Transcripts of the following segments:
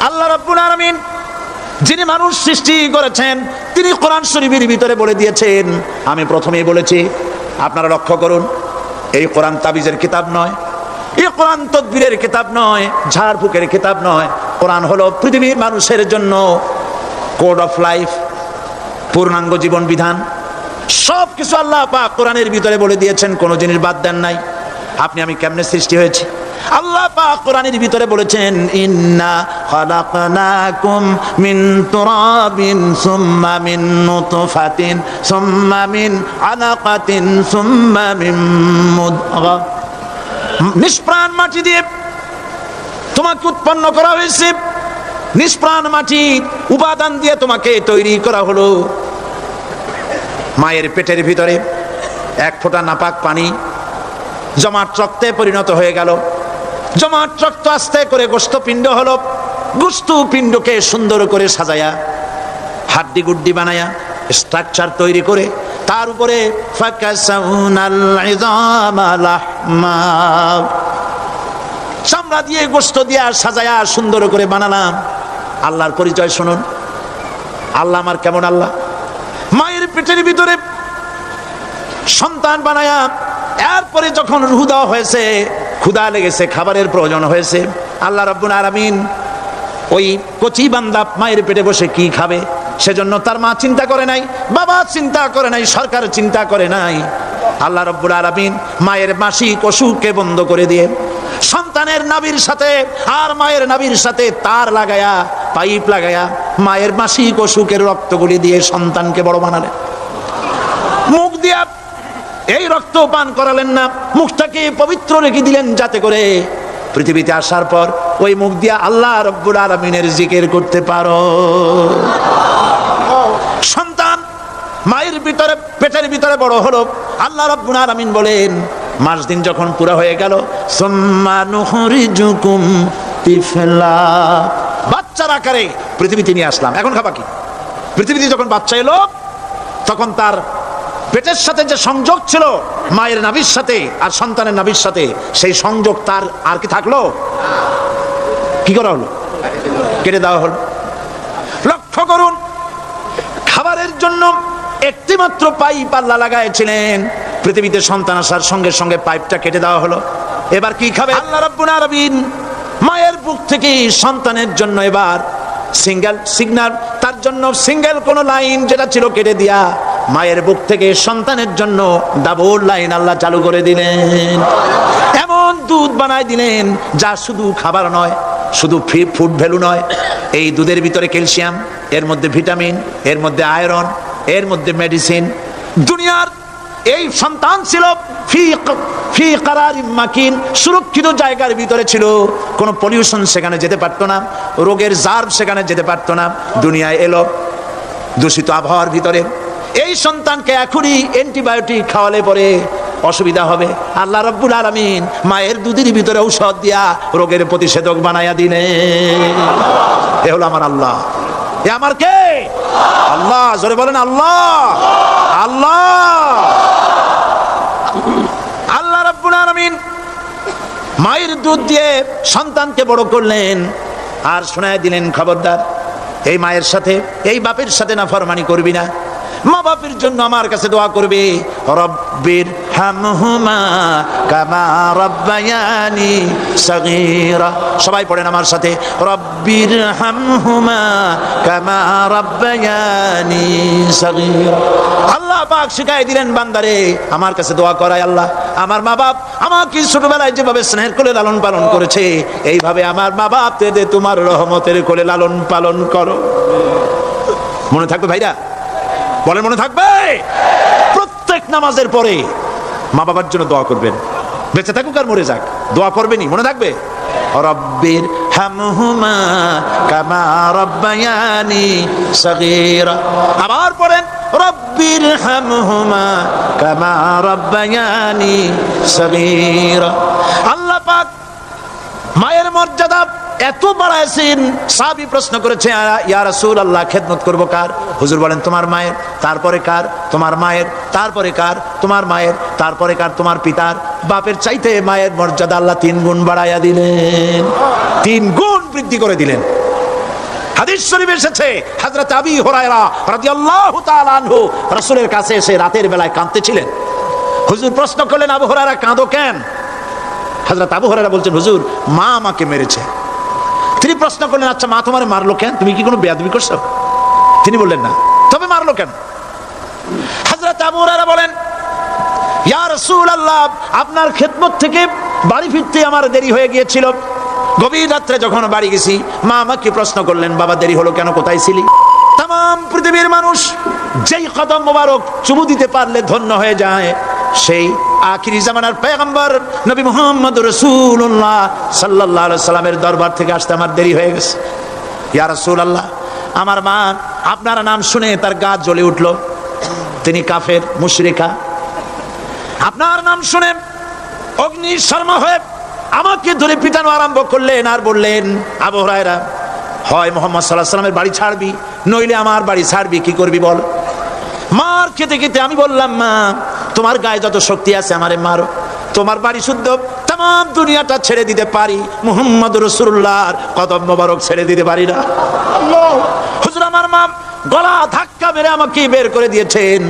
আল্লাহ রাব্বুল আলামিন যিনি মানুষ সৃষ্টি করেছেন তিনি কোরআন শরীফের ভিতরে বলে দিয়েছেন। আমি প্রথমেই বলেছি, আপনারা লক্ষ্য করুন, এই কোরআন তাবিজের কিতাব নয়, এই কোরআন তদবিরের কিতাব নয়, ঝাড়ফুঁকের কিতাব নয়। কোরআন হলো পৃথিবীর মানুষের জন্য কোড অফ লাইফ, পূর্ণাঙ্গ জীবন বিধান। সব কিছু আল্লাহ পাক কোরআনের ভিতরে বলে দিয়েছেন, কোনো জিনিস বাদ দেন নাই। আপনি আমি কেমনে সৃষ্টি হয়েছি আল্লাহ পাক কোরআনের ভিতরে বলেছেন, ইন্না খালাকনাকুম মিন তুরাবিন সুম্মা মিন নুতফাতিন সুম্মা মিন আলাকাতিন সুম্মা মিন মুদগা। নিষ্প্রাণ মাটি দিয়ে তোমাকে উৎপন্ন করা হয়েছে, নিষ্প্রাণ মাটি উপাদান দিয়ে তোমাকে তৈরি করা হলো। মায়ের পেটের ভিতরে এক ফোঁটা নাপাক পানি জমাট রক্তে পরিণত হয়ে গেল, জমাট রক্ত আস্তে করে গোশতপিণ্ড হলো, গোশতপিণ্ডকে সুন্দর করে সাজায়া হাড্ডি গুড্ডি বানায়া স্ট্রাকচার তৈরি করে তার উপরে ফাকাসাউনাল ইযামা লাহমা, চামড়া দিয়ে গোশত দিয়া সাজায়া সুন্দর করে বানালাম। আল্লাহর পরিচয় শুনুন, আল্লাহ আমার কেমন আল্লাহ। মায়ের পেটের ভিতরে সন্তান বানায়া এরপরে যখন রূহ দেওয়া হয়েছে, ক্ষুধা লেগেছে, খাবারের প্রয়োজন হয়েছে, আল্লাহ রাব্বুল আলামিন ওই কচি বান্দা মায়ের পেটে বসে কি খাবে সেজন্য তার মা চিন্তা করে নাই, বাবা চিন্তা করে নাই, সরকার চিন্তা করে নাই। আল্লাহ রাব্বুল আলামিন মায়ের মাসিক অসুখকে বন্ধ করে দিয়ে সন্তানের নাভির সাথে আর মায়ের নাভির সাথে তার লাগায়া, পাইপ লাগায়া মায়ের মাসিক অসুখের রক্তগুলি দিয়ে সন্তানকে বড় বানালেন। মুখ দিয়া এই রক্ত পান করালেন না, মুখটাকে পবিত্র রেখে দিলেন যাতে করে পৃথিবীতে আসার পর ওই মুখ দিয়া আল্লাহ রাব্বুল আলামিনের জিকির করতে পারো। সন্তান মায়ের ভিতরে পেটের ভিতরে বড় হলো, আল্লাহ রাব্বুল আলামিন বলেন মাস দিন যখন পুরো হয়ে গেল, সুম্মা নুখরিজুকুম তিফলা, বাচ্চার আকারে পৃথিবীতে নিয়ে আসলাম। এখন খাবা কি? পৃথিবীতে যখন বাচ্চা এলো তখন তার পেটের সাথে যে সংযোগ ছিল মায়ের নাভির সাথে আর সন্তানের নাভির সাথে, সেই সংযোগ তার আর কি থাকলো? কি করা হলো? কেটে দেওয়া হলো। লক্ষ্য করুন, খাবারের জন্য একটি মাত্র পাইপ আল্লাহ লাগাইছিলেন, পৃথিবীতে সন্তান আসার সঙ্গে সঙ্গে পাইপটা কেটে দেওয়া হলো। এবার কি খাবে? আল্লাহ রাব্বুল আলামিন মায়ের বুক থেকে সন্তানের জন্য এবার সিঙ্গেল সিগন্যাল, তার জন্য সিঙ্গেল কোন লাইন যেটা ছিল কেটে দিয়া মায়ের বুক থেকে সন্তানের জন্য ডাবল লাইন আল্লাহ চালু করে দিলেন। এমন দুধ বানায় দিলেন যা শুধু খাবার নয়, শুধু ফুড ভ্যালু নয়, এই দুধের ভিতরে ক্যালসিয়াম, এর মধ্যে ভিটামিন, এর মধ্যে আয়রন, এর মধ্যে মেডিসিন। দুনিয়ার এই সন্তান ছিল ফি কারারিম মাকিন, সুরক্ষিত জায়গার ভিতরে ছিল, কোনো পলিউশন সেখানে যেতে পারতো না, রোগের জার্ম সেখানে যেতে পারতো না। দুনিয়ায় এলো দূষিত আবহাওয়ার ভিতরে, এই সন্তানকে এখনই অ্যান্টিবায়োটিক খাওয়ালে পরে অসুবিধা হবে। আল্লাহ রাব্বুল আলামিন মায়ের দুধের ভিতরে ঔষধ দিয়া রোগের প্রতিষেধক বানায়া দিলেন। এ হলো আমার আল্লাহ। এ আমার কে? আল্লাহ। জোরে বলেন আল্লাহ। আল্লাহ আল্লাহ রাব্বুল আলামিন মায়ের দুধ দিয়ে সন্তানকে বড় করলেন আর শোনায় দিলেন, খবরদার এই মায়ের সাথে, এই বাপের সাথে নাফরমানি করবি না। মা বাপের জন্য আমার কাছে দোয়া করবে, রব্বির হামহুমা কামা রাব্বায়ানি সাগীরা। সবাই পড়েন আমার সাথে, রব্বির হামহুমা কামা রাব্বায়ানি সাগীরা। আল্লাহ পাক শিখাই দিলেন বান্দারে আমার কাছে দোয়া করায়, আল্লাহ আমার মা বাপ আমাকে ছোটবেলায় যেভাবে স্নেহের কোলে লালন পালন করেছে, এইভাবে আমার মা বাপ তোমার রহমতের কোলে লালন পালন করো। মনে থাকবে ভাইরা? বলেন মনে থাকবে? প্রত্যেক নামাজের পরে মা বাবার জন্য দোয়া করবেন, বেঁচে থাকুক আর মরে যাক, দোয়া করবেনই। মনে থাকবে? রব্বির হামহুমা কামা রাব্বায়ানি সাগীরা। আবার পড়েন, রব্বির হামহুমা কামা রাব্বায়ানি সাগীরা। আল্লাহ পাক মায়ের মর্যাদা এত বাড়াইছেন। সাহাবী প্রশ্ন করেছে, ইয়া রাসূলুল্লাহ খেদমত করব কার? হুজুর বলেন তোমার মায়ের, তারপরে কার? তোমার মায়ের, তারপরে কার? তোমার মায়ের, তারপরে কার? তোমার পিতার। বাপের চাইতে মায়ের মর্যাদা আল্লাহ 3 গুণ বাড়াইয়া দিলেন, 3 গুণ বৃদ্ধি করে দিলেন। হাদিস শরীফে এসেছে হযরত আবী হুরায়রা রাদিয়াল্লাহু তাআলা আনহু রাসূলের কাছে এসে রাতের বেলায় কাঁদতেছিলেন। হুজুর প্রশ্ন করলেন, আবু হুরায়রা কাঁদো কেন? হযরত আবু হুরায়রা বলছেন, হুজুর মা আমাকে মেরেছে। তিনি প্রশ্ন করলেন, আচ্ছা মা তোমারে মারলো কেন? তুমি কি কোনো বেয়াদবি করছো? তিনি বললেন না। তবে মারলো কেন? হযরত আবু হুরায়রা বলেন, ইয়া রাসূলুল্লাহ, আপনার খেদমত থেকে বাড়ি ফিরতে আমার দেরি হয়ে গিয়েছিল। গভীর রাত্রে যখন বাড়ি গেছি, মা আমাকে প্রশ্ন করলেন, বাবা দেরি হলো কেন, কোথায় ছিলি? তাম পৃথিবীর মানুষ যেই কদম মোবারক চুমু দিতে পারলে ধন্য হয়ে যায়, সেই আখিরি জামানার পয়গম্বর নবী মুহাম্মদ রাসূলুল্লাহ সাল্লাল্লাহু আলাইহি সাল্লামের দরবার থেকে আসতে আমার দেরি হয়ে গেছে। ইয়া রাসূলুল্লাহ, আমার মা আপনার নাম শুনে তার গা জ্বলে উঠলো। তিনি কাফের, মুশরিকা। আপনার নাম শুনে অগ্নি শর্মা হয়ে আমাকে ধরে পিটানো আরম্ভ করলেন আর বললেন, আবু হুরায়রা, হয় মুহাম্মদ সাল্লাল্লাহু আলাইহি সাল্লামের বাড়ি ছাড়বি, নইলে আমার বাড়ি ছাড়বি। কি করবি বল? মার খেতে খেতে আমি বললাম, মা তোমার গায়ে যত শক্তি আছে আমারে মারো, তোমার বাড়ি শুদ্ধ তাম দুনিয়াটা ছেড়ে দিতে পারি, মুহাম্মদ রাসূলুল্লাহর কদম মোবারক ছেড়ে দিতে পারি না। হুজুর আমার মা গলা ধাক্কা মেরে আমাকে বের করে দিয়েছেন।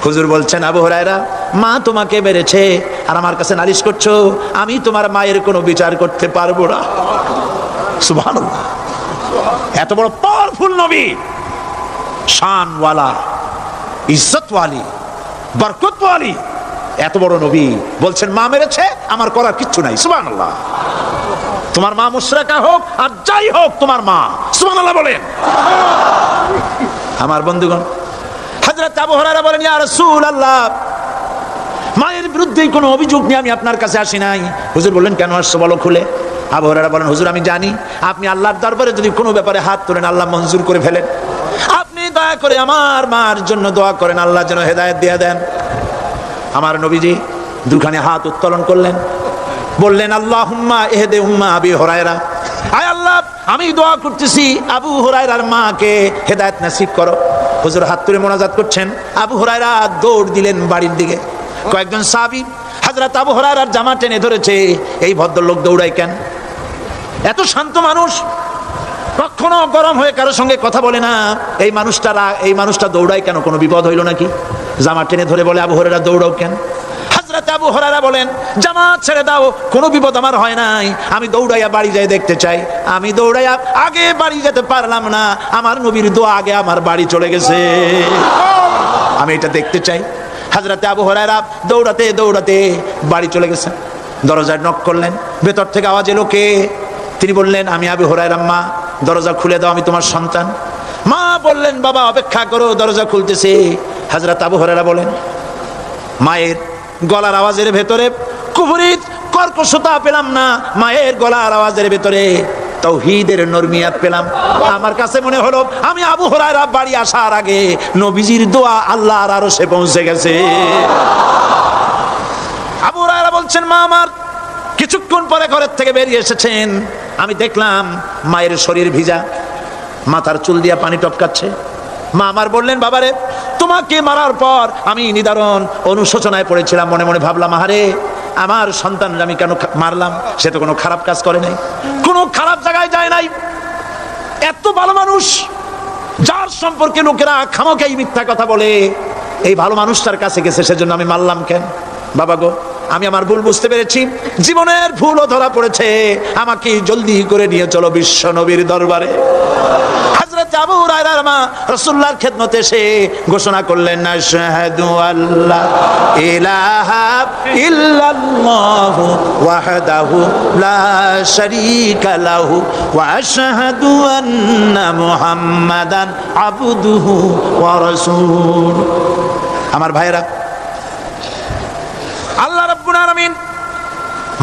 হুজুর বলছেন, আবু হুরায়রা, মা তোমাকে মেরেছে আর আমার কাছে নালিশ করছো, আমি তোমার মায়ের কোনো বিচার করতে পারবো না। সুবহানাল্লাহ। এত বড় পাওয়ারফুল নবী, শানওয়ালা, ইজ্জতওয়ালি, বরকতওয়ালি, এত বড় নবী বলছেন মা মেরেছে, আমার করার কিচ্ছু নাই। সুবহানাল্লাহ। তোমার মা মুশরিকা হোক আর যাই হোক, তোমার মা। সুবহানাল্লাহ বলেন। আমার বন্ধুগণ, হযরত আবু হুরায়রা বলেন, ইয়া রাসূলুল্লাহ, মায়ের বিরুদ্ধে কোনো অভিযোগ নিয়ে আমি আপনার কাছে আসি নাই। হুজুর বললেন, কেন আসছো বলো খুলে। আবু হুরায়রা বলেন, হুজুর আমি জানি আপনি আল্লাহর দরবারে যদি কোনো ব্যাপারে হাত তোলেন আল্লাহ মঞ্জুর করে ফেলেন। আপনি দয়া করে আমার মার জন্য দোয়া করেন, আল্লাহ যেন হেদায়েত দিয়ে দেন। আমার নবীজি দুখানে হাত উত্তোলন করলেন, বললেন, আল্লাহুম্মা ইহদি উম্মা আবি হুরায়রা, আয় আল্লাহ আমি দোয়া করতেছি আবু হুরায়রার মাকে হেদায়েত নসিব করো। হুজুর হাত তুলে মোনাজাত করছেন। আবু হুরায়রা দৌড় দিলেন বাড়ির দিকে। কয়েকজন সাহাবী হযরত আবু হুরায়রার জামা টেনে ধরেছে, এই ভদ্রলোক দৌড়ায় কেন? এত শান্ত মানুষ, কখনো গরম হয়ে কারো সঙ্গে কথা বলে না। এই মানুষটা দৌড়ায় কেন? কোনো বিপদ হইল নাকি? জামা টেনে ধরে বলে, আবু হুরায়রা দৌড়াও কেন? হযরত আবু হুরায়রা বলেন, জামাত ছেড়ে দাও, কোনো বিপদ আমার হয় নাই, আমি দৌড়াইয়া বাড়ি যাই দেখতে চাই। আমি দৌড়াইয়া আগে বাড়ি যেতে পারলাম না, আমার নবীর দোয়া আগে আমার বাড়ি চলে গেছে, আমি এটা দেখতে চাই। হযরত আবু হুরায়রা দৌড়াতে দৌড়াতে বাড়ি চলে গেছেন। দরজায় নক করলেন, ভেতর থেকে আওয়াজ এলো, কে? তিনি বললেন, আমি আবু হুরায়রা। মা দরজা খুলে দাও, আমি তোমার সন্তান। মা বললেন, বাবা অপেক্ষা করো, দরজা খুলতেছে। হযরত আবু হুরায়রা বলেন, মায়ের গলার আওয়াজের ভেতরে কুফরিত কর্কশতা পেলাম না, মায়ের গলার আওয়াজের ভেতরে তাওহীদের নরমিয়াত পেলাম। আমার কাছে মনে হলো আমি আবু হুরায়রা বাড়ি আসার আগে নবীজির দোয়া আল্লাহর আরশে পৌঁছে গেছে। আবু হুরায়রা বলছেন, মা আমার কিছুক্ষণ পরে ঘরের থেকে বেরিয়ে এসেছেন, আমি দেখলাম মায়ের শরীর ভিজা, মাথার চুল দিয়া পানি টপকাচ্ছে। মা আমার বললেন, বাবারে তোমাকে মারার পর আমি নিদারুণ অনুশোচনায় পড়েছিলাম, মনে মনে ভাবলাম, আহারে আমার সন্তান আমি কেন মারলাম? সে তো কোনো খারাপ কাজ করে নাই, কোনো খারাপ জায়গায় যায় নাই। এত ভালো মানুষ, যার সম্পর্কে লোকেরা খামোখাই মিথ্যা কথা বলে, এই ভালো মানুষটার কাছে গেছে, সেজন্য আমি মারলাম কেন? বাবা গো, আমি আমার ভুল বুঝতে পেরেছি, জীবনের ভুলও ধরা পড়েছে, আমাকে জলদি করে নিয়ে চলো বিশ্ব নবীর দরবারে। হযরত আবু হুরায়রার মা রাসূলুল্লাহর খেদমতে এসে ঘোষণা করলেন, আশহাদু আল্লা ইলাহা ইল্লাল্লাহু ওয়াহদাহু লা শারীকা লাহু ওয়া আশহাদু আন্না মুহাম্মাদান আবদুহু ওয়া রাসূলুহু। আমার ভাইরা, আল্লাহ রাব্বুল আলামিন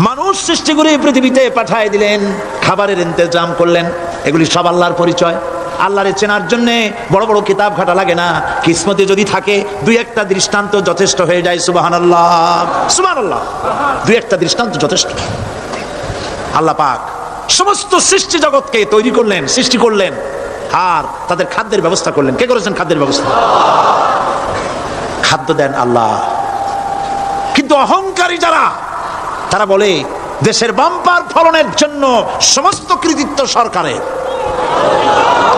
মানুষ সৃষ্টি করে পৃথিবীতে পাঠিয়ে দিলেন, খাবারের ইন্তজাম করলেন, এগুলি সব আল্লাহর পরিচয়। আল্লাহরে চেনার জন্য বড় বড় কিতাব ঘাটা লাগে না, কিসমতে যদি থাকে দুই একটা দৃষ্টান্ত যথেষ্ট হয়ে যায়। সুবহানাল্লাহ, সুবহানাল্লাহ, দুই একটা দৃষ্টান্ত যথেষ্ট। আল্লাহ পাক সমস্ত সৃষ্টি জগৎকে তৈরি করলেন, সৃষ্টি করলেন, আর তাদের খাদ্যের ব্যবস্থা করলেন। কে করেছেন খাদ্যের ব্যবস্থা? খাদ্য দেন আল্লাহ। কিন্তু অহংকারী যারা, তারা বলে দেশের বাম্পার ফলনের জন্য সমস্ত কৃতিত্ব সরকারের।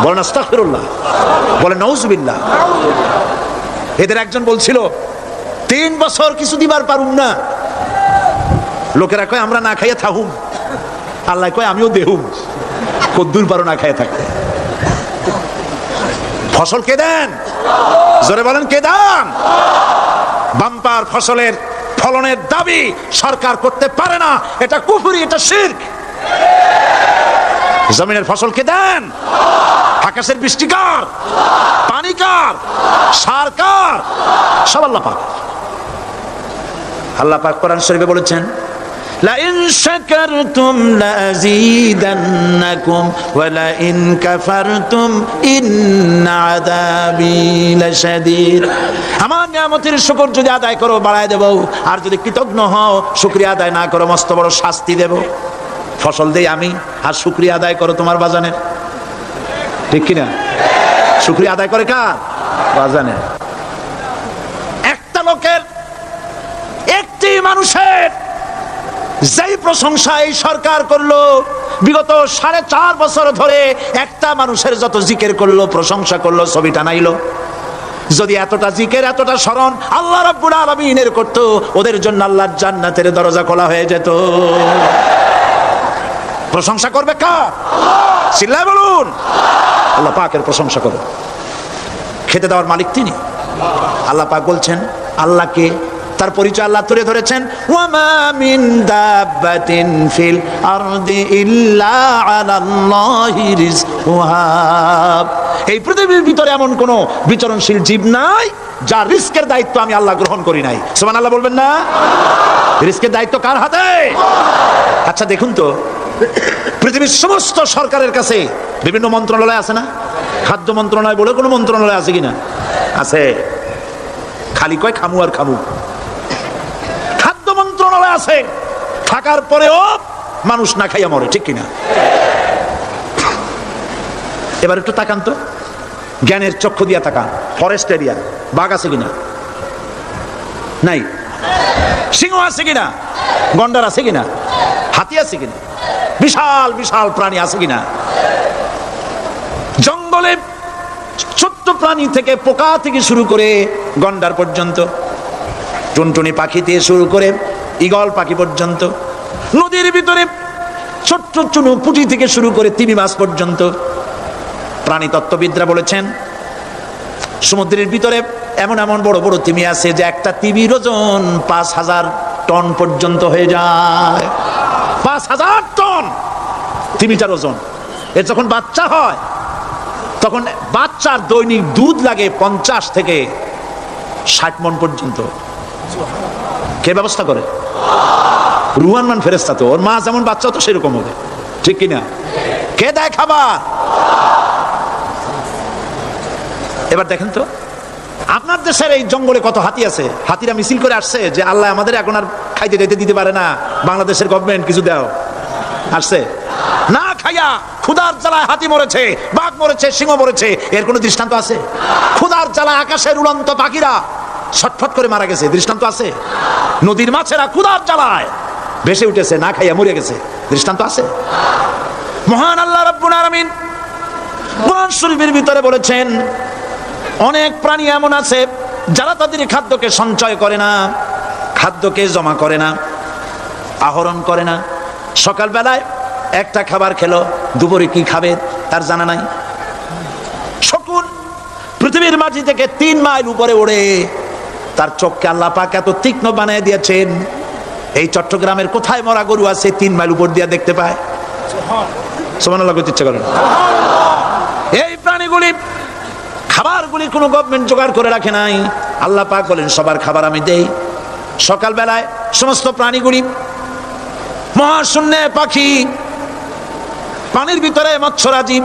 বলেন আস্তাগফিরুল্লাহ, বলেন নাউজুবিল্লাহ। এদের একজন বলছিল 3 বছর কিছু দিবার পারুম না। লোকেরা কয় আমরা না খাইয়া থাকুম, আল্লাহ কয় আমিও দেহুম, কদ্দুর পারো না খাইয়া থাকতে। ফসল কে দেন? জোরে বলেন কে দেন? বাম্পার ফসলের ফলনের দাবি সরকার করতে পারে না, এটা কুফরি, এটা শিরক। জমিনের ফসল কে দেন? আকাশের বৃষ্টি কার? পানি কার? সার কার? সব আল্লাহ পাক। আল্লাহ পাক কোরআন শরীফে বলেছেন লাইন শাকারতুম লাযীদান্নাকুম ওয়া লাইন কাফারতুম ইন্না আযাবী লাশাদীদ। আমার নিয়ামতের শুকর যদি আদায় করো বাড়ায় দেব, আর যদি কৃতজ্ঞ হও শুকরিয়া আদায় না করো মস্ত বড় শাস্তি দেব। ফসল দেই আমি, আর শুকরিয়া আদায় করো তোমার বাজানের, ঠিক কিনা? শুকরিয়া আদায় করে কার? বাজানের। একটা লোকের, একটি মানুষের যেই প্রশংসা এই সরকার করলো বিগত 4.5 বছর ধরে, একটা মানুষের যত জিকির করলো, প্রশংসা করলো, ছবি টানাইলো, যদি এতটা জিকির এতটা স্মরণ আল্লাহ রাব্বুল আলামিনের করতো, ওদের জন্য আল্লাহর জান্নাতের দরজা খোলা হয়ে যেত। প্রশংসা করবে কার? চিল্লায় বলুন আল্লাহ পাকের প্রশংসা করো। খেতে দেওয়ার মালিক তিনি। আল্লাহ পাক বলছেন আল্লাহকে, তার পরিচয় আল্লাহ তুলে ধরেছেন ওয়ামা মিন দাব্বাতিন ফিল আরদি ইল্লা আলাল্লাহি রিজকুহা। এই পৃথিবীর ভিতরে এমন কোন বিচরণশীল জীব নাই যার রিস্কের দায়িত্ব আমি আল্লাহ গ্রহণ করি নাই। সুবহানাল্লাহ বলবেন না? রিস্কের দায়িত্ব কার হাতে? আচ্ছা দেখুন তো, পৃথিবীর সমস্ত সরকারের কাছে বিভিন্ন মন্ত্রণালয় আছে না? খাদ্য মন্ত্রণালয় বলে কোনো মন্ত্রণালয় আছে কিনা? আছে। খালি কয় খামু আর খামু। খাদ্য মন্ত্রণালয় আছে, থাকার পরেও মানুষ না খাইয়া মরে, ঠিক কিনা? এবার একটু তাকান তো, জ্ঞানের চক্ষু দিয়া তাকান। ফরেস্ট এরিয়া বাঘ আছে কিনা? নাই। সিংহ আছে কিনা? গন্ডার আছে কিনা? হাতি আছে কিনা? বিশাল বিশাল প্রাণী আছে কিনা? জঙ্গলে ছোট্ট প্রাণী থেকে, পোকা থেকে শুরু করে গন্ডার পর্যন্ত, টুনটুনি পাখি থেকে শুরু করে ঈগল পাখি পর্যন্ত, নদীর ভিতরে ছোট্ট চুনু পুঁটি থেকে শুরু করে তিমি মাছ পর্যন্ত। প্রাণী তত্ত্ববিদরা বলেছেন সমুদ্রের ভিতরে এমন এমন বড় বড় তিমি আছে যে একটা তিমির ওজন 5000 টন পর্যন্ত হয়ে যায়। 5000 টন তিমিটার ওজন। এর যখন বাচ্চা হয় তখন বাচ্চার দৈনিক দুধ লাগে 50 থেকে 60 মণ পর্যন্ত। কে ব্যবস্থা করে? রুহান মান ফেরেশতা। তো ওর মা যেমন বাচ্চা তো সেরকম হবে, ঠিক কিনা? কে দেয় খাবার? এবার দেখেন তো, আপনার দেশের এই জঙ্গলে কত হাতি আছে। হাতিরা মিছিল করে আসছে যে আল্লাহ আমাদের এখন আর খাইতে খাইতে দিতে পারে না, বাংলাদেশের গভর্নমেন্ট কিছু দাও। আসছে না খাইয়া ক্ষুধার জ্বালায় হাতি মরেছে, বাঘ মরেছে, সিংহ মরেছে। এর কোনো দৃষ্টান্ত আছে? ক্ষুধার জ্বালায় আকাশের উড়ন্ত পাখিরা ছটফট করে মারা গেছে, দৃষ্টান্ত আছে? নদীর মাছেরা ক্ষুধার জ্বালায় ভেসে উঠেছে, না খাইয়া মরে গেছে, দৃষ্টান্ত আছে? মহান আল্লাহ রাব্বুল আলামিন কোরআন শরীফের ভিতরে বলেছেন অনেক প্রাণী এমন আছে যারা তাদের খাদ্যকে সঞ্চয় করে না, খাদ্যকে জমা করে না, আহরণ করে না। সকালবেলায় একটা খাবার খেলো, দুপুরে কি খাবে তার জানা নাই। শকুন পৃথিবীর মাটি থেকে 3 মাইল উপরে ওড়ে, তার চোখকে আল্লাহ পাক এত তীক্ষ্ণ বানিয়ে দিয়েছেন। এই চট্টগ্রামের কোথায় মরা গরু আছে 3 মাইল উপর দিয়ে দেখতে পায়? সুবহানাল্লাহ করতে ইচ্ছা করে। এই প্রাণীগুলি খাবারগুলি কোনো গভর্নমেন্ট জোগাড় করে রাখে নাই। আল্লাহ পাক বলেন সবার খাবার আমি দেই। সকালবেলায় সমস্ত প্রাণীগুলি, মহাশূন্যে পাখি, পানির ভিতরে মৎস্যরাজি,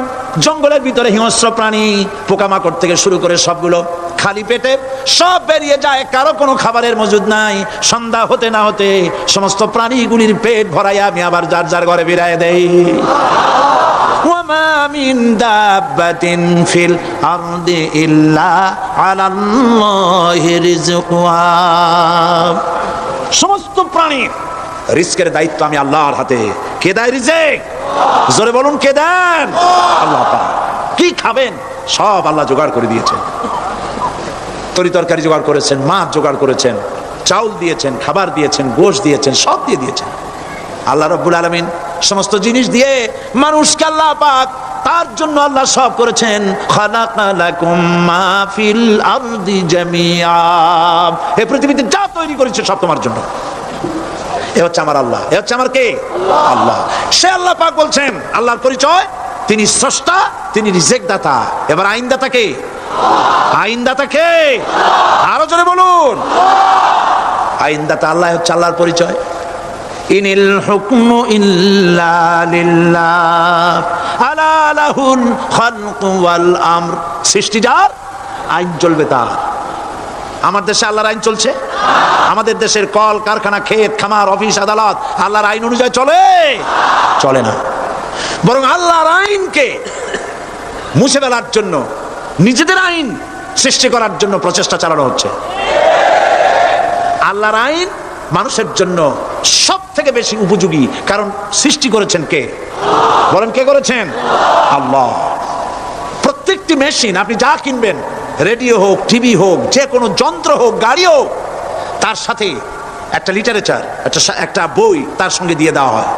জঙ্গলের ভিতরে হিংস্র প্রাণী, পোকামাকড় থেকে শুরু করে সবগুলো খালি পেটে সব বেরিয়ে যায়, কারো কোনো খাবারের মজুদ নাই। সন্ধ্যা হতে না হতে সমস্ত প্রাণীগুলির পেট ভরাইয়া আমি আবার যার যার ঘরে ফিরাইয়া দেই। ওয়ামা মিন দাব্বাতিন ফিল আরদি ইল্লা আলাল্লাহি রিজকুহা। সমস্ত প্রাণী রিজকের দায়িত্ব আমি আল্লাহর হাতে। কে দেয় রিজেক? জোরে বলুন, কে দেন? আল্লাহ পাক। কি খাবেন সব আল্লাহ জোগাড় করে দিয়েছেন। তরি তরকারি জোগাড় করেছেন, মাছ জোগাড় করেছেন, চাউল দিয়েছেন, খাবার দিয়েছেন, গোশত দিয়েছেন, সব দিয়ে দিয়েছেন। আল্লাহ রাব্বুল আলামিন সমস্ত জিনিস দিয়ে মানুষকে আল্লাহ পাক তার জন্য আল্লাহ সব করেছেন। খালাকালাকুম মা ফিল আরদি জামিআ, এই পৃথিবীতে যা তৈরি করেছে সব তোমার জন্য। এ হচ্ছে আমার আল্লাহ, এ হচ্ছে আমার কে? আল্লাহ। সে আল্লাহ পাক বলছেন, আল্লাহর পরিচয় তিনি স্রষ্টা, তিনি রিজেক দাতা। এবার আইনদাতা কে? আইনদাতা কে? আরো জোরে বলুন। আইনদাতা আল্লাহ হচ্ছে আল্লাহর পরিচয়। ইনিল হুকমু ইল্লা লিল্লাহ আলা লাহুল খালকু ওয়াল আমর। সৃষ্টি যার, আইন চলবে তার। আমার দেশে আল্লাহর আইন চলছে? আমাদের দেশের কল কারখানা, ক্ষেত খামার, অফিস আদালত আল্লাহর আইন অনুযায়ী চলে? চলে না। বরং আল্লাহর আইনকে মুছে ফেলার জন্য নিজেদের আইন সৃষ্টি করার জন্য প্রচেষ্টা চালানো হচ্ছে। আল্লাহর আইন মানুষের জন্য সব থেকে বেশি উপযোগী, কারণ সৃষ্টি করেছেন কে? বলেন, কে করেছেন? আল্লাহ। প্রত্যেকটি মেশিন আপনি যা কিনবেন, রেডিও হোক, টিভি হোক, যে কোনো যন্ত্র হোক, গাড়ি হোক, তার সাথে একটা লিটারেচার, একটা বই তার সঙ্গে দিয়ে দেওয়া হয়।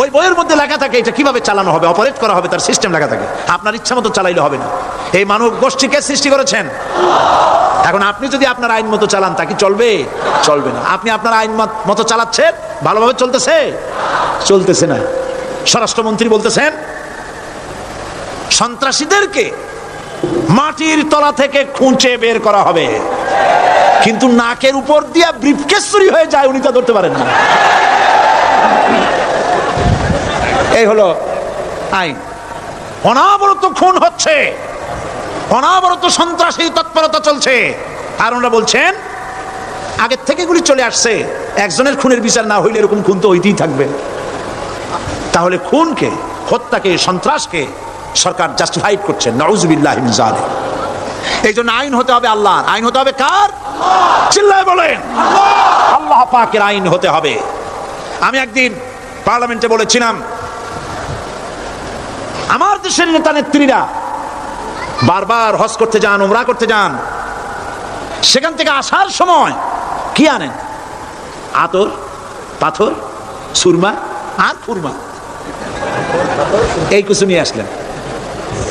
ওই বইয়ের মধ্যে লেখা থাকে এটা কিভাবে চালানো হবে, অপারেট করা হবে, তার সিস্টেম লেখা থাকে। আপনার ইচ্ছা মতো চালাইলে হবে না। এই মানব গোষ্ঠীকে সৃষ্টি করেছেন। এখন আপনি যদি আপনার আইন মতো চালান, তা কি চলবে? চলবে না। আপনি আপনার আইন মতো চালাচ্ছেন, ভালোভাবে চলতেছে? চলতেছে না। স্বরাষ্ট্রমন্ত্রী বলতেছেন সন্ত্রাসীদেরকে মাটির তলা থেকে খুঁজে বের করা হবে, কিন্তু নাকের উপর দিয়া ব্রিফকেস চুরি হয়ে যায়, উনি তা ধরতে পারেন না। এই হলো আইন। অনাবরত খুন হচ্ছে, অনাবরত সন্ত্রাসী তৎপরতা চলছে। আর ওনারা বলছেন আগের থেকে এগুলি চলে আসছে, একজনের খুনের বিচার না হইলে এরকম খুন তো হইতেই থাকবে। তাহলে খুনকে, হত্যাকে, সন্ত্রাসকে সরকার জাস্টিফাইড করছে। নাউযুবিল্লাহি মিন যালিক। এই জন্য আইন হতে হবে আল্লাহর। আইন হতে হবে কার? চিল্লায় বলেন, আল্লাহ পাকের আইন হতে হবে। আমি একদিন পার্লামেন্টে বলেছিলাম, আমার দেশের নেতা নেত্রীরা বারবার হজ করতে যান, উমরা করতে যান, সেখান থেকে আসার সময় কি আনেন? আতর, পাথর, সুরমা আর ফুরমা, এই কিছু নিয়ে আসলেন।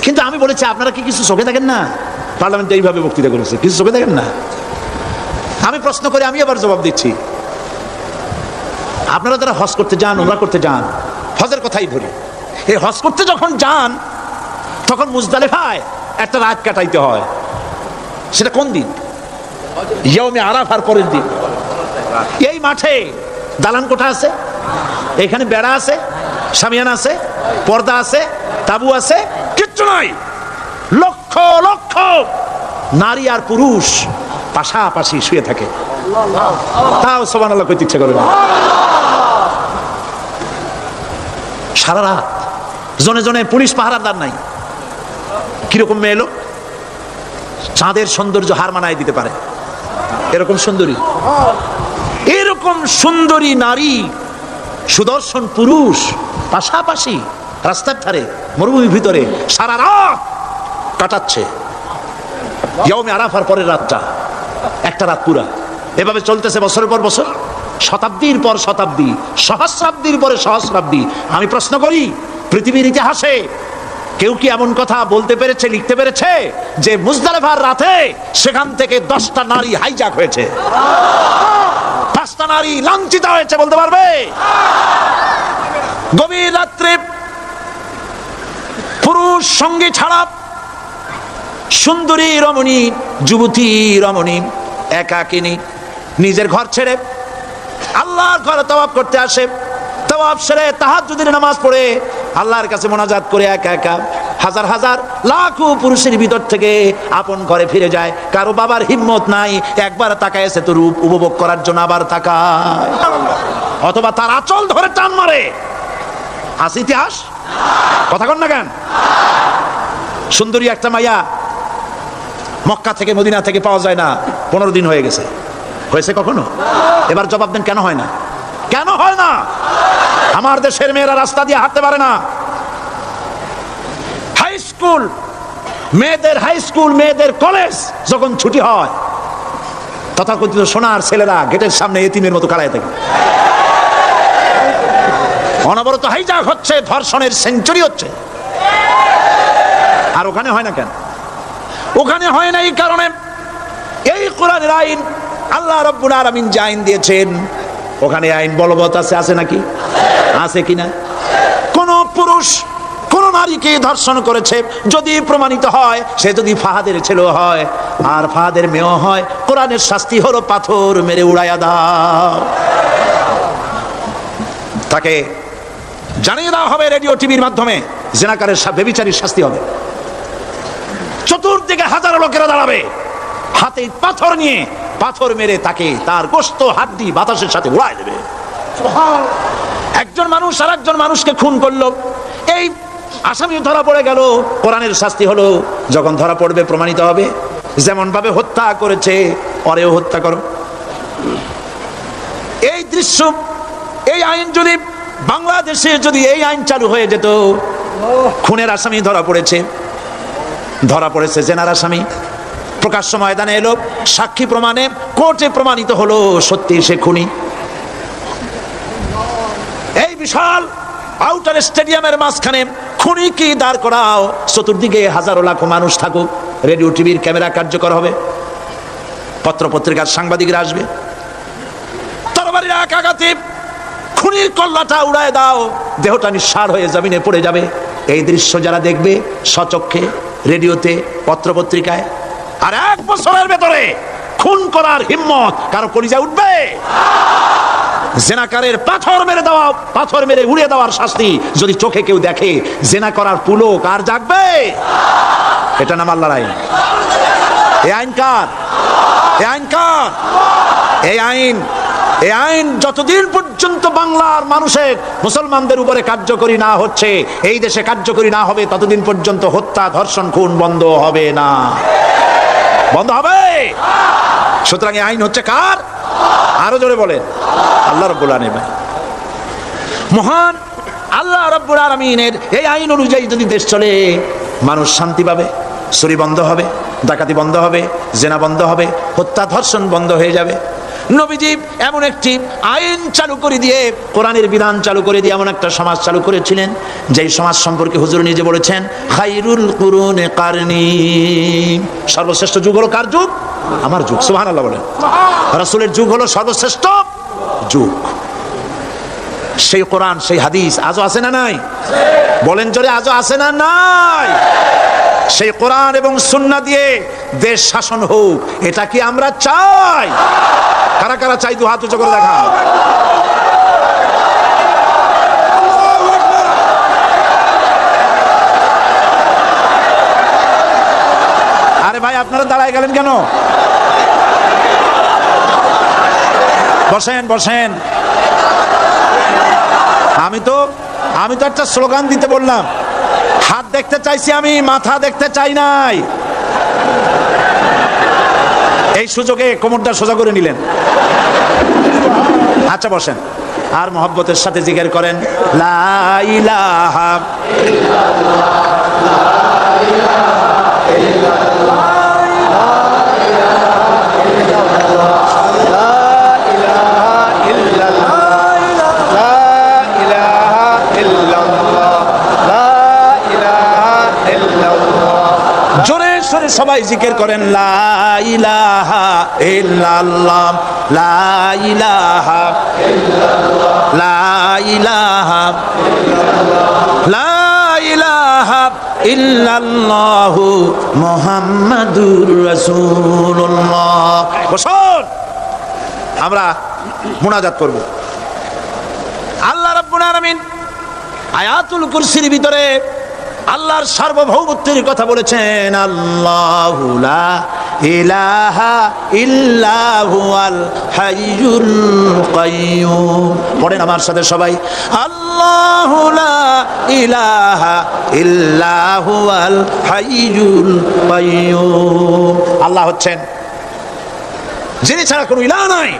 কিন্তু আমি বলেছি, আপনারা কি কিছু চোখে দেখেন না? পার্লামেন্টে এইভাবে বক্তৃতা করেছে, কিছু চোখে দেখেন না? আমি প্রশ্ন করে আমি আবার জবাব দিচ্ছি, আপনারা যারা হজ করতে যান, উমরা করতে যান, হজের কথাই ধরি, এই হজ করতে যখন যান তখন মুজদালিফায় একটা রাত কাটাইতে হয়। সেটা কোন দিন? ইয়াউমে আরাফার পরের দিন। এই মাঠে দালান কোঠা আছে, এখানে বেড়া আছে, শামিয়ানা আছে, পর্দা আছে, তাবু আছে, কিচ্ছু নাই। লক্ষ লক্ষ নারী আর পুরুষ পাশাপাশি শুয়ে থাকে। তাও সুবহানাল্লাহ কইতে ইচ্ছে করে না। সারা রাত জনে জনে পুলিশ পাহারাদার নাই। কিরকম মেয়ে এলো, চাঁদের সৌন্দর্য হার মানায় দিতে পারে এরকম সুন্দরী, এরকম সুন্দরী নারী, সুদর্শন পুরুষ পাশাপাশি রাস্তার ধারে মরুভূমির ভিতরে সারা রাত কাটাচ্ছে। ইয়াউমে আরাফার পরের রাতটা, একটা রাত পুরা। এভাবে চলতেছে বছরের পর বছর, শতাব্দীর পর শতাব্দী, সহস্রাব্দীর পরে সহস্রাব্দী। আমি প্রশ্ন করি, পৃথিবীর ইতিহাসে কেউ কি এমন কথা বলতে পেরেছে, লিখতে পেরেছে যে মুজদালিফার রাতে সেখান থেকে 10টা নারী হাইজ্যাক হয়েছে, 5টা নারী লাঞ্ছিত হয়েছে? বলতে পারবে? গভীর রাত্রে পুরুষ সঙ্গী ছাড়া সুন্দরী রমণী, যুবতী রমণী একাকিনী নিজের ঘর ছেড়ে আল্লাহর ঘরে তাওয়াফ করতে আসে। তাওয়াফ সেরে তাহাজ্জুদের নামাজ পড়ে আল্লাহর কাছে মোনাজাত করে একা একা হাজার হাজার লাখো পুরুষের ভিতর থেকে আপন ঘরে ফিরে যায়। কারো বাবার হিম্মত নাই একবার তাকায় এসে তো রূপ উপভোগ করার জন্য আবার তাকায়, অথবা তার আঁচল ধরে টান মারে। আছে ইতিহাস? কথা কন না কেন? সুন্দরী একটা মাইয়া মক্কা থেকে মদিনা থেকে পাওয়া যায় না, 15 দিন হয়ে গেছে। হয়েছে কখনো? এবার জবাব দেন, কেন হয় না? কেন হয় না? আমার দেশের মেয়েরা রাস্তা দিয়ে হাঁটতে পারে না। হাই স্কুল মেয়েদের, হাই স্কুল মেয়েদের কলেজ যখন ছুটি হয়, তথাকথিত সোনার ছেলেরা গেটের সামনে এতিমের মতো কাড়ায় থাকে। অনবরত হাইজাক হচ্ছে, ধর্ষণের সেঞ্চুরি হচ্ছে। আর ওখানে হয় না কেন? ওখানে হয় না এই কারণে, এই কোরআনের আইন আল্লাহ রাব্বুল আলামিন যে আইন দিয়েছেন, ওখানে আইন বলবৎ আছে। আছে নাকি? আছে কিনা? কোন পুরুষ কোন নারীকে ধর্ষণ করেছে যদি প্রমাণিত হয়, সে যদি ফাহাদের ছেলে হয় আর ফাহাদের মেয়েও হয়, কোরআনের শাস্তি হলো পাথর মেরে উড়াইয়া দাও। তাকে জানিয়ে দেওয়া হবে রেডিও টিভির মাধ্যমে, জিনাকারের ব্যভিচারীর শাস্তি হবে। চতুর্দিকে হাজারো লোকেরা দাঁড়াবে, হাতে পাথর নিয়ে পাথর মেরে তাকে তার গোশত হাড্ডি বাতাসের সাথে উড়ায় দেবে। একজন মানুষ আর একজন মানুষকে খুন করলো, এই আসামি ধরা পড়ে গেল, কোরআনের শাস্তি হলো যখন ধরা পড়বে প্রমাণিত হবে, যেমন ভাবে হত্যা করেছে পরেও হত্যা করো। এই দৃশ্য, এই আইন যদি বাংলাদেশে যদি এই আইন চালু হয়ে যেত, খুনের আসামি ধরা পড়েছে জেনার আসামি, প্রকাশ্য ময়দানে এলো, সাক্ষী প্রমাণে কোর্টে প্রমাণিত হলো সত্যি সে খুনি। এই বিশাল আউটার স্টেডিয়ামের মাঝখানে খুনি কি দাঁড় করাও, চতুর্দিকে হাজারো লাখো মানুষ থাকুক, রেডিও টিভির ক্যামেরা কার্যকর হবে, পত্র পত্রিকার সাংবাদিকরা আসবে, তরবারির এক আঘাতে খুনির কল্লাটা উড়ায় দাও, দেহটা নিঃসাড় হয়ে জমিনে পড়ে যাবে। এই দৃশ্য যারা দেখবে সচক্ষে, রেডিওতে, পত্র পত্রিকায়, আর 1 বছরের ভেতরে খুন করার হিম্মত কারো কলিজায় উঠবে? জেনাকারের পাথর মেরে উড়িয়ে দেওয়ার শাস্তি যদি চোখে কেউ দেখে, জেনা করার পুলক আর জাগবে? এটা নাম আল্লাহর আইন। এই আইন কার? এই আইন কার? এই আইন যতদিন পর্যন্ত বাংলার মানুষের, মুসলমানদের উপরে কার্যকরী না হচ্ছে, এই দেশে কার্যকরী না হবে, ততদিন পর্যন্ত হত্যা, ধর্ষণ, খুন বন্ধ হবে না। বন্ধ হবে। সুতরাং এই আইন হচ্ছে কার? আরো জোরে বলে, আল্লাহ রাব্বুল আলামিন। মহান আল্লাহ রাব্বুল আলামিনের এই আইন অনুযায়ী যদি দেশ চলে, মানুষ শান্তি পাবে, চুরি বন্ধ হবে, ডাকাতি বন্ধ হবে, জেনা বন্ধ হবে, হত্যা ধর্ষণ বন্ধ হয়ে যাবে। নবীজি এমন একটি আইন চালু করে দিয়ে, কোরআনের বিধান চালু করে দিয়ে এমন একটা সমাজ চালু করেছিলেন, যেই সমাজ সম্পর্কে হুজুর নিজে বলেছেন, খায়রুল কুরুনে কারনি, সর্বশ্রেষ্ঠ যুগ হলো কার যুগ? আমার যুগ। সুবহানাল্লাহ বলেন। রাসূলের যুগ হলো সর্বশ্রেষ্ঠ যুগ। সেই কোরআন, সেই হাদিস আজও আছে না নাই? বলেন জোরে, আজও আছে না নাই? সেই কোরআন এবং সুন্নাহ দিয়ে দেশ শাসন হোক, এটা কি আমরা চাই? কারা কারা চাই? দু হাত উঁচু করে দেখা। আরে ভাই, আপনারা দাঁড়ায় গেলেন কেন? বসেন বসেন। আমি তো একটা স্লোগান দিতে বললাম। হাত দেখতে চাইছি আমি, মাথা দেখতে চাই নাই। এই সুযোগে কোমরটা সোজা করে নিলেন। আচ্ছা বসেন, আর মহব্বতের সাথে জিকির করেন, লা ইলাহা ইল্লাল্লাহ, লা ইলাহা ইল্লাল্লাহ, জোরে সরে সবাই জিকির করেন, লা ইলাহা ইল্লাল্লাহ, লা ইলাহা ইল্লাল্লাহ, লা ইলাহা ইল্লাল্লাহ, লা ইলাহা ইল্লাল্লাহ মুহাম্মাদুর রাসূলুল্লাহ। বসুন, আমরা মুনাজাত করব। আল্লাহ রাব্বুল আলামিন আয়াতুল কুরসির ভিতরে আল্লাহর সার্বভৌমত্বের কথা বলেছেন, আল্লাহু লা ইলাহা ইল্লা হুয়াল হাইয়ুল কাইয়্যুম। পড়েন আমার সাথে সবাই, আল্লাহু লা ইলাহা ইল্লা হুয়াল হাইয়ুল কাইয়্যুম। আল্লাহ হচ্ছেন যিনি ছাড়া কোনো ইলাহ নাই,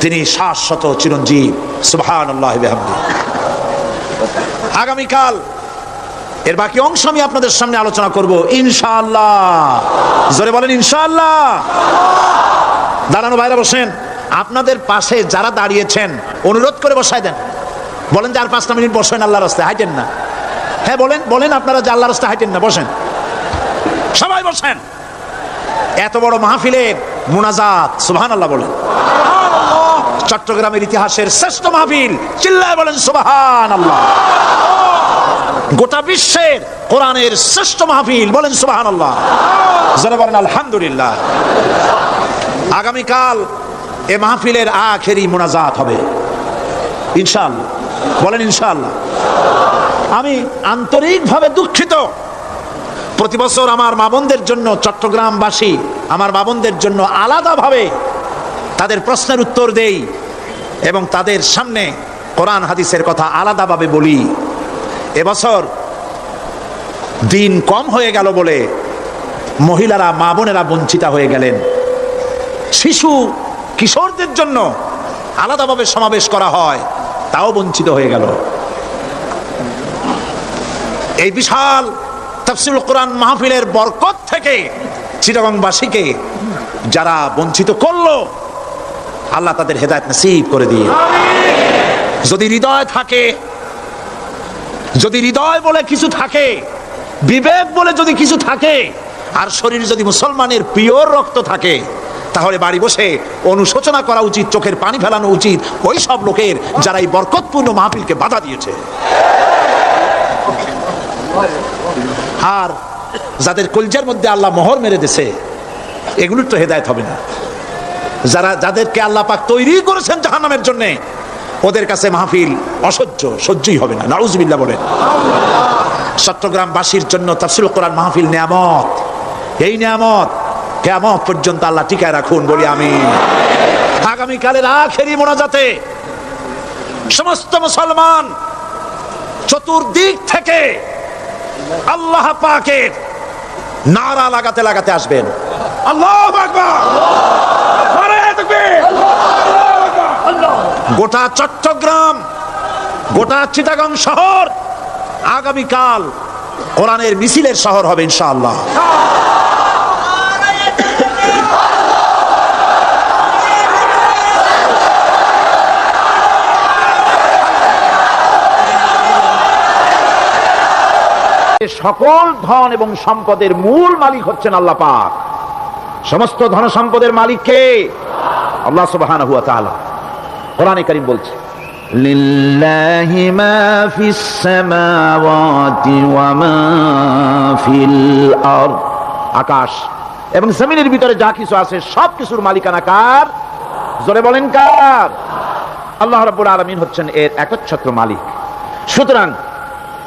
তিনি শাশ্বত চিরঞ্জীব। সুবহানাল্লাহি ওয়া বিহামদিহি। আগামীকাল এর বাকি অংশ আমি আপনাদের সামনে আলোচনা করব ইনশাআল্লাহ। জোরে বলেন ইনশাআল্লাহ। দাঁড়ানো ভাইরা বসেন। আপনাদের পাশে যারা দাঁড়িয়েছেন অনুরোধ করে বসায় দেন। বলেন যে আর 5টা মিনিট বসেন, আল্লাহর রাস্তায় হাঁটেন না। হ্যাঁ বলেন, বলেন আপনারা যে আল্লাহর রাস্তায় হাঁটেন না, বসেন, সবাই বসেন। এত বড় মাহফিলের মুনাজাত, সুবহানাল্লাহ বলেন। চট্টগ্রামের ইতিহাসের শ্রেষ্ঠ মাহফিল, চিল্লায় বলেন সুবহানাল্লাহ। গোটা বিশ্বের কোরআনের শ্রেষ্ঠ মাহফিল, বলেন সুবহানাল্লাহ। যারা বলেন আলহামদুলিল্লাহ। আগামীকাল এ মাহফিলের আখেরি মুনাজাত হবে ইনশাআল্লাহ, বলেন ইনশাআল্লাহ। আমি আন্তরিকভাবে দুঃখিত, প্রতি বছর আমার মা বোনদের জন্য, চট্টগ্রামবাসী আমার মা বোনদের জন্য আলাদাভাবে তাদের প্রশ্নের উত্তর দেই এবং তাদের সামনে কোরআন হাদিসের কথা আলাদাভাবে বলি। এবছর দিন কম হয়ে গেল বলে মহিলারা, মা বোনেরা বঞ্চিত হয়ে গেলেন। শিশু কিশোরদের জন্য আলাদাভাবে সমাবেশ করা হয়, তাও বঞ্চিত হয়ে গেল। এই বিশাল তাফসীরুল কোরআন মাহফিলের বরকত থেকে চিটাগংবাসীকে যারা বঞ্চিত করলো, আল্লাহ তাদের হেদায়েত নসিব করে দিয়ে। যদি হৃদয় থাকে, যদি হৃদয় বলে কিছু থাকে, বিবেক বলে যদি কিছু থাকে, আর শরীর যদি মুসলমানের পিওর রক্ত থাকে, তাহলে বাড়ি বসে অনুশোচনা করা উচিত, চোখের পানি ফেলানো উচিত ওই সব লোকের যারা এই বরকতপূর্ণ মাহফিলকে বাধা দিয়েছে। আর যাদের কলজার মধ্যে আল্লাহ মোহর মেরে দিয়েছে, এগুলোর তো হেদায়েত হবে না। যাদেরকে আল্লাহ পাক তৈরি করেছেন জাহান্নামের জন্য, ওদের কাছে মাহফিল সহ্যই হবে না। নাউজুবিল্লাহ বলেন। চট্টগ্রামবাসীর জন্য তাফসীরুল কোরআন মাহফিল নিয়ামত। এই নিয়ামত কিয়ামত পর্যন্ত আল্লাহ টিকায় রাখুন, বলি আমিন। আগামীকালের আখেরি মোনাজাতে সমস্ত মুসলমান চতুর্দিক থেকে আল্লাহ পাকের নারা লাগাতে লাগাতে আসবেন। আল্লাহু আকবার, নারায়ে তাকবীর। গোটা চট্টগ্রাম, গোটা চিটাগং শহর আগামীকাল কোরআনের মিছিলের শহর হবে ইনশাআল্লাহ। সকল ধন এবং সম্পদের মূল মালিক হচ্ছেন আল্লাহ পাক। সমস্ত ধন সম্পদের মালিক কে? আল্লাহ সুবহানাহু ওয়া তাআলা। কোরআনে কারীম বলছে, লিল্লাহি মা ফিস সামাওয়াতি ওয়া মা ফিল আরদ। আকাশ এবং জমিনের ভিতরে যা কিছু আছে সব কিছুর মালিকানা কার? জোরে বলেন কার? আল্লাহ রাব্বুল আলামিন হচ্ছেন এর একচ্ছত্র মালিক। সুতরাং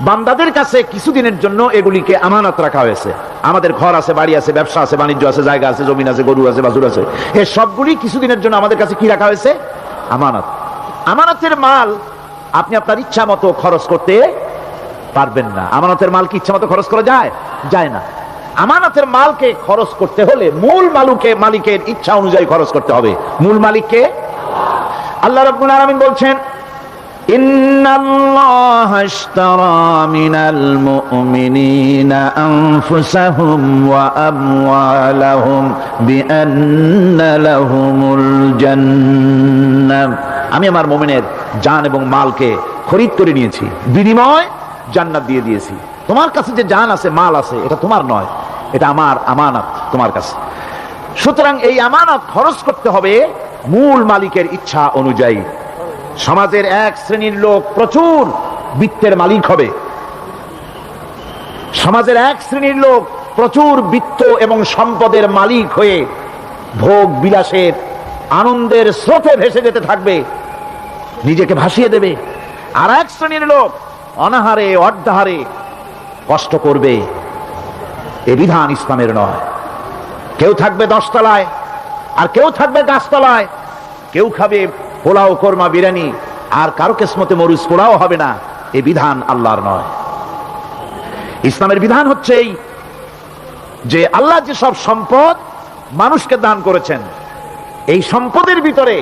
বান্দাদের কাছে কিছুদিনের জন্য এগুলিকে আমানত রাখা হয়েছে। আমাদের ঘর আছে, বাড়ি আছে, ব্যবসা আছে, বাণিজ্য আছে, জায়গা আছে, জমিন আছে, গরু আছে, বাছুর আছে, এই সবগুলি কিছুদিনের জন্য আমাদের কাছে কি রাখা হয়েছে? আমানত। আমানতের মাল আপনি আপনার ইচ্ছা মতো খরচ করতে পারবেন না। আমানতের মাল কি ইচ্ছা মতো খরচ করা যায়? যায় না। আমানতের মালকে খরচ করতে হলে মূল মালিকের ইচ্ছা অনুযায়ী খরচ করতে হবে। মূল মালিককে আল্লাহ রাব্বুল আলামিন বলছেন, ইন্নাল্লাহা আশতারা মিনাল মুমিনিনা আনফুসাহুম ওয়া আমওয়ালাহুম বিআন্না লাহুমুল জান্নাহ। আমি আমার মুমিনের জান এবং মালকে খরিদ করে নিয়েছি, বিনিময় জান্নাত দিয়ে দিয়েছি। তোমার কাছে যে জান আছে, মাল আছে, এটা তোমার নয়, এটা আমার আমানত তোমার কাছে। সুতরাং এই আমানত খরচ করতে হবে মূল মালিকের ইচ্ছা অনুযায়ী। সমাজের এক শ্রেণীর লোক প্রচুর বিত্তের মালিক হবে, সমাজের এক শ্রেণীর লোক প্রচুর বিত্ত এবং সম্পদের মালিক হয়ে ভোগ বিলাসের আনন্দের স্রোতে ভেসে যেতে থাকবে, নিজেকে ভাসিয়ে দেবে। আর এক শ্রেণীর লোক অনাহারে অর্ধাহারে কষ্ট করবে। এ বিধান ইসলামের নয়। কেউ থাকবে 10 তলায় আর কেউ থাকবে গাছতলায়, কেউ খাবে পোলাও, কোরমা, বিরিয়ানি, আর কারো কিসমতে মরুচ পোলাও হবে না। এ বিধান আল্লাহর নয়। ইসলামের বিধান হচ্ছে এই যে আল্লাহ যে সব সম্পদ মানুষকে দান করেছেন, এই সম্পদের ভিতরে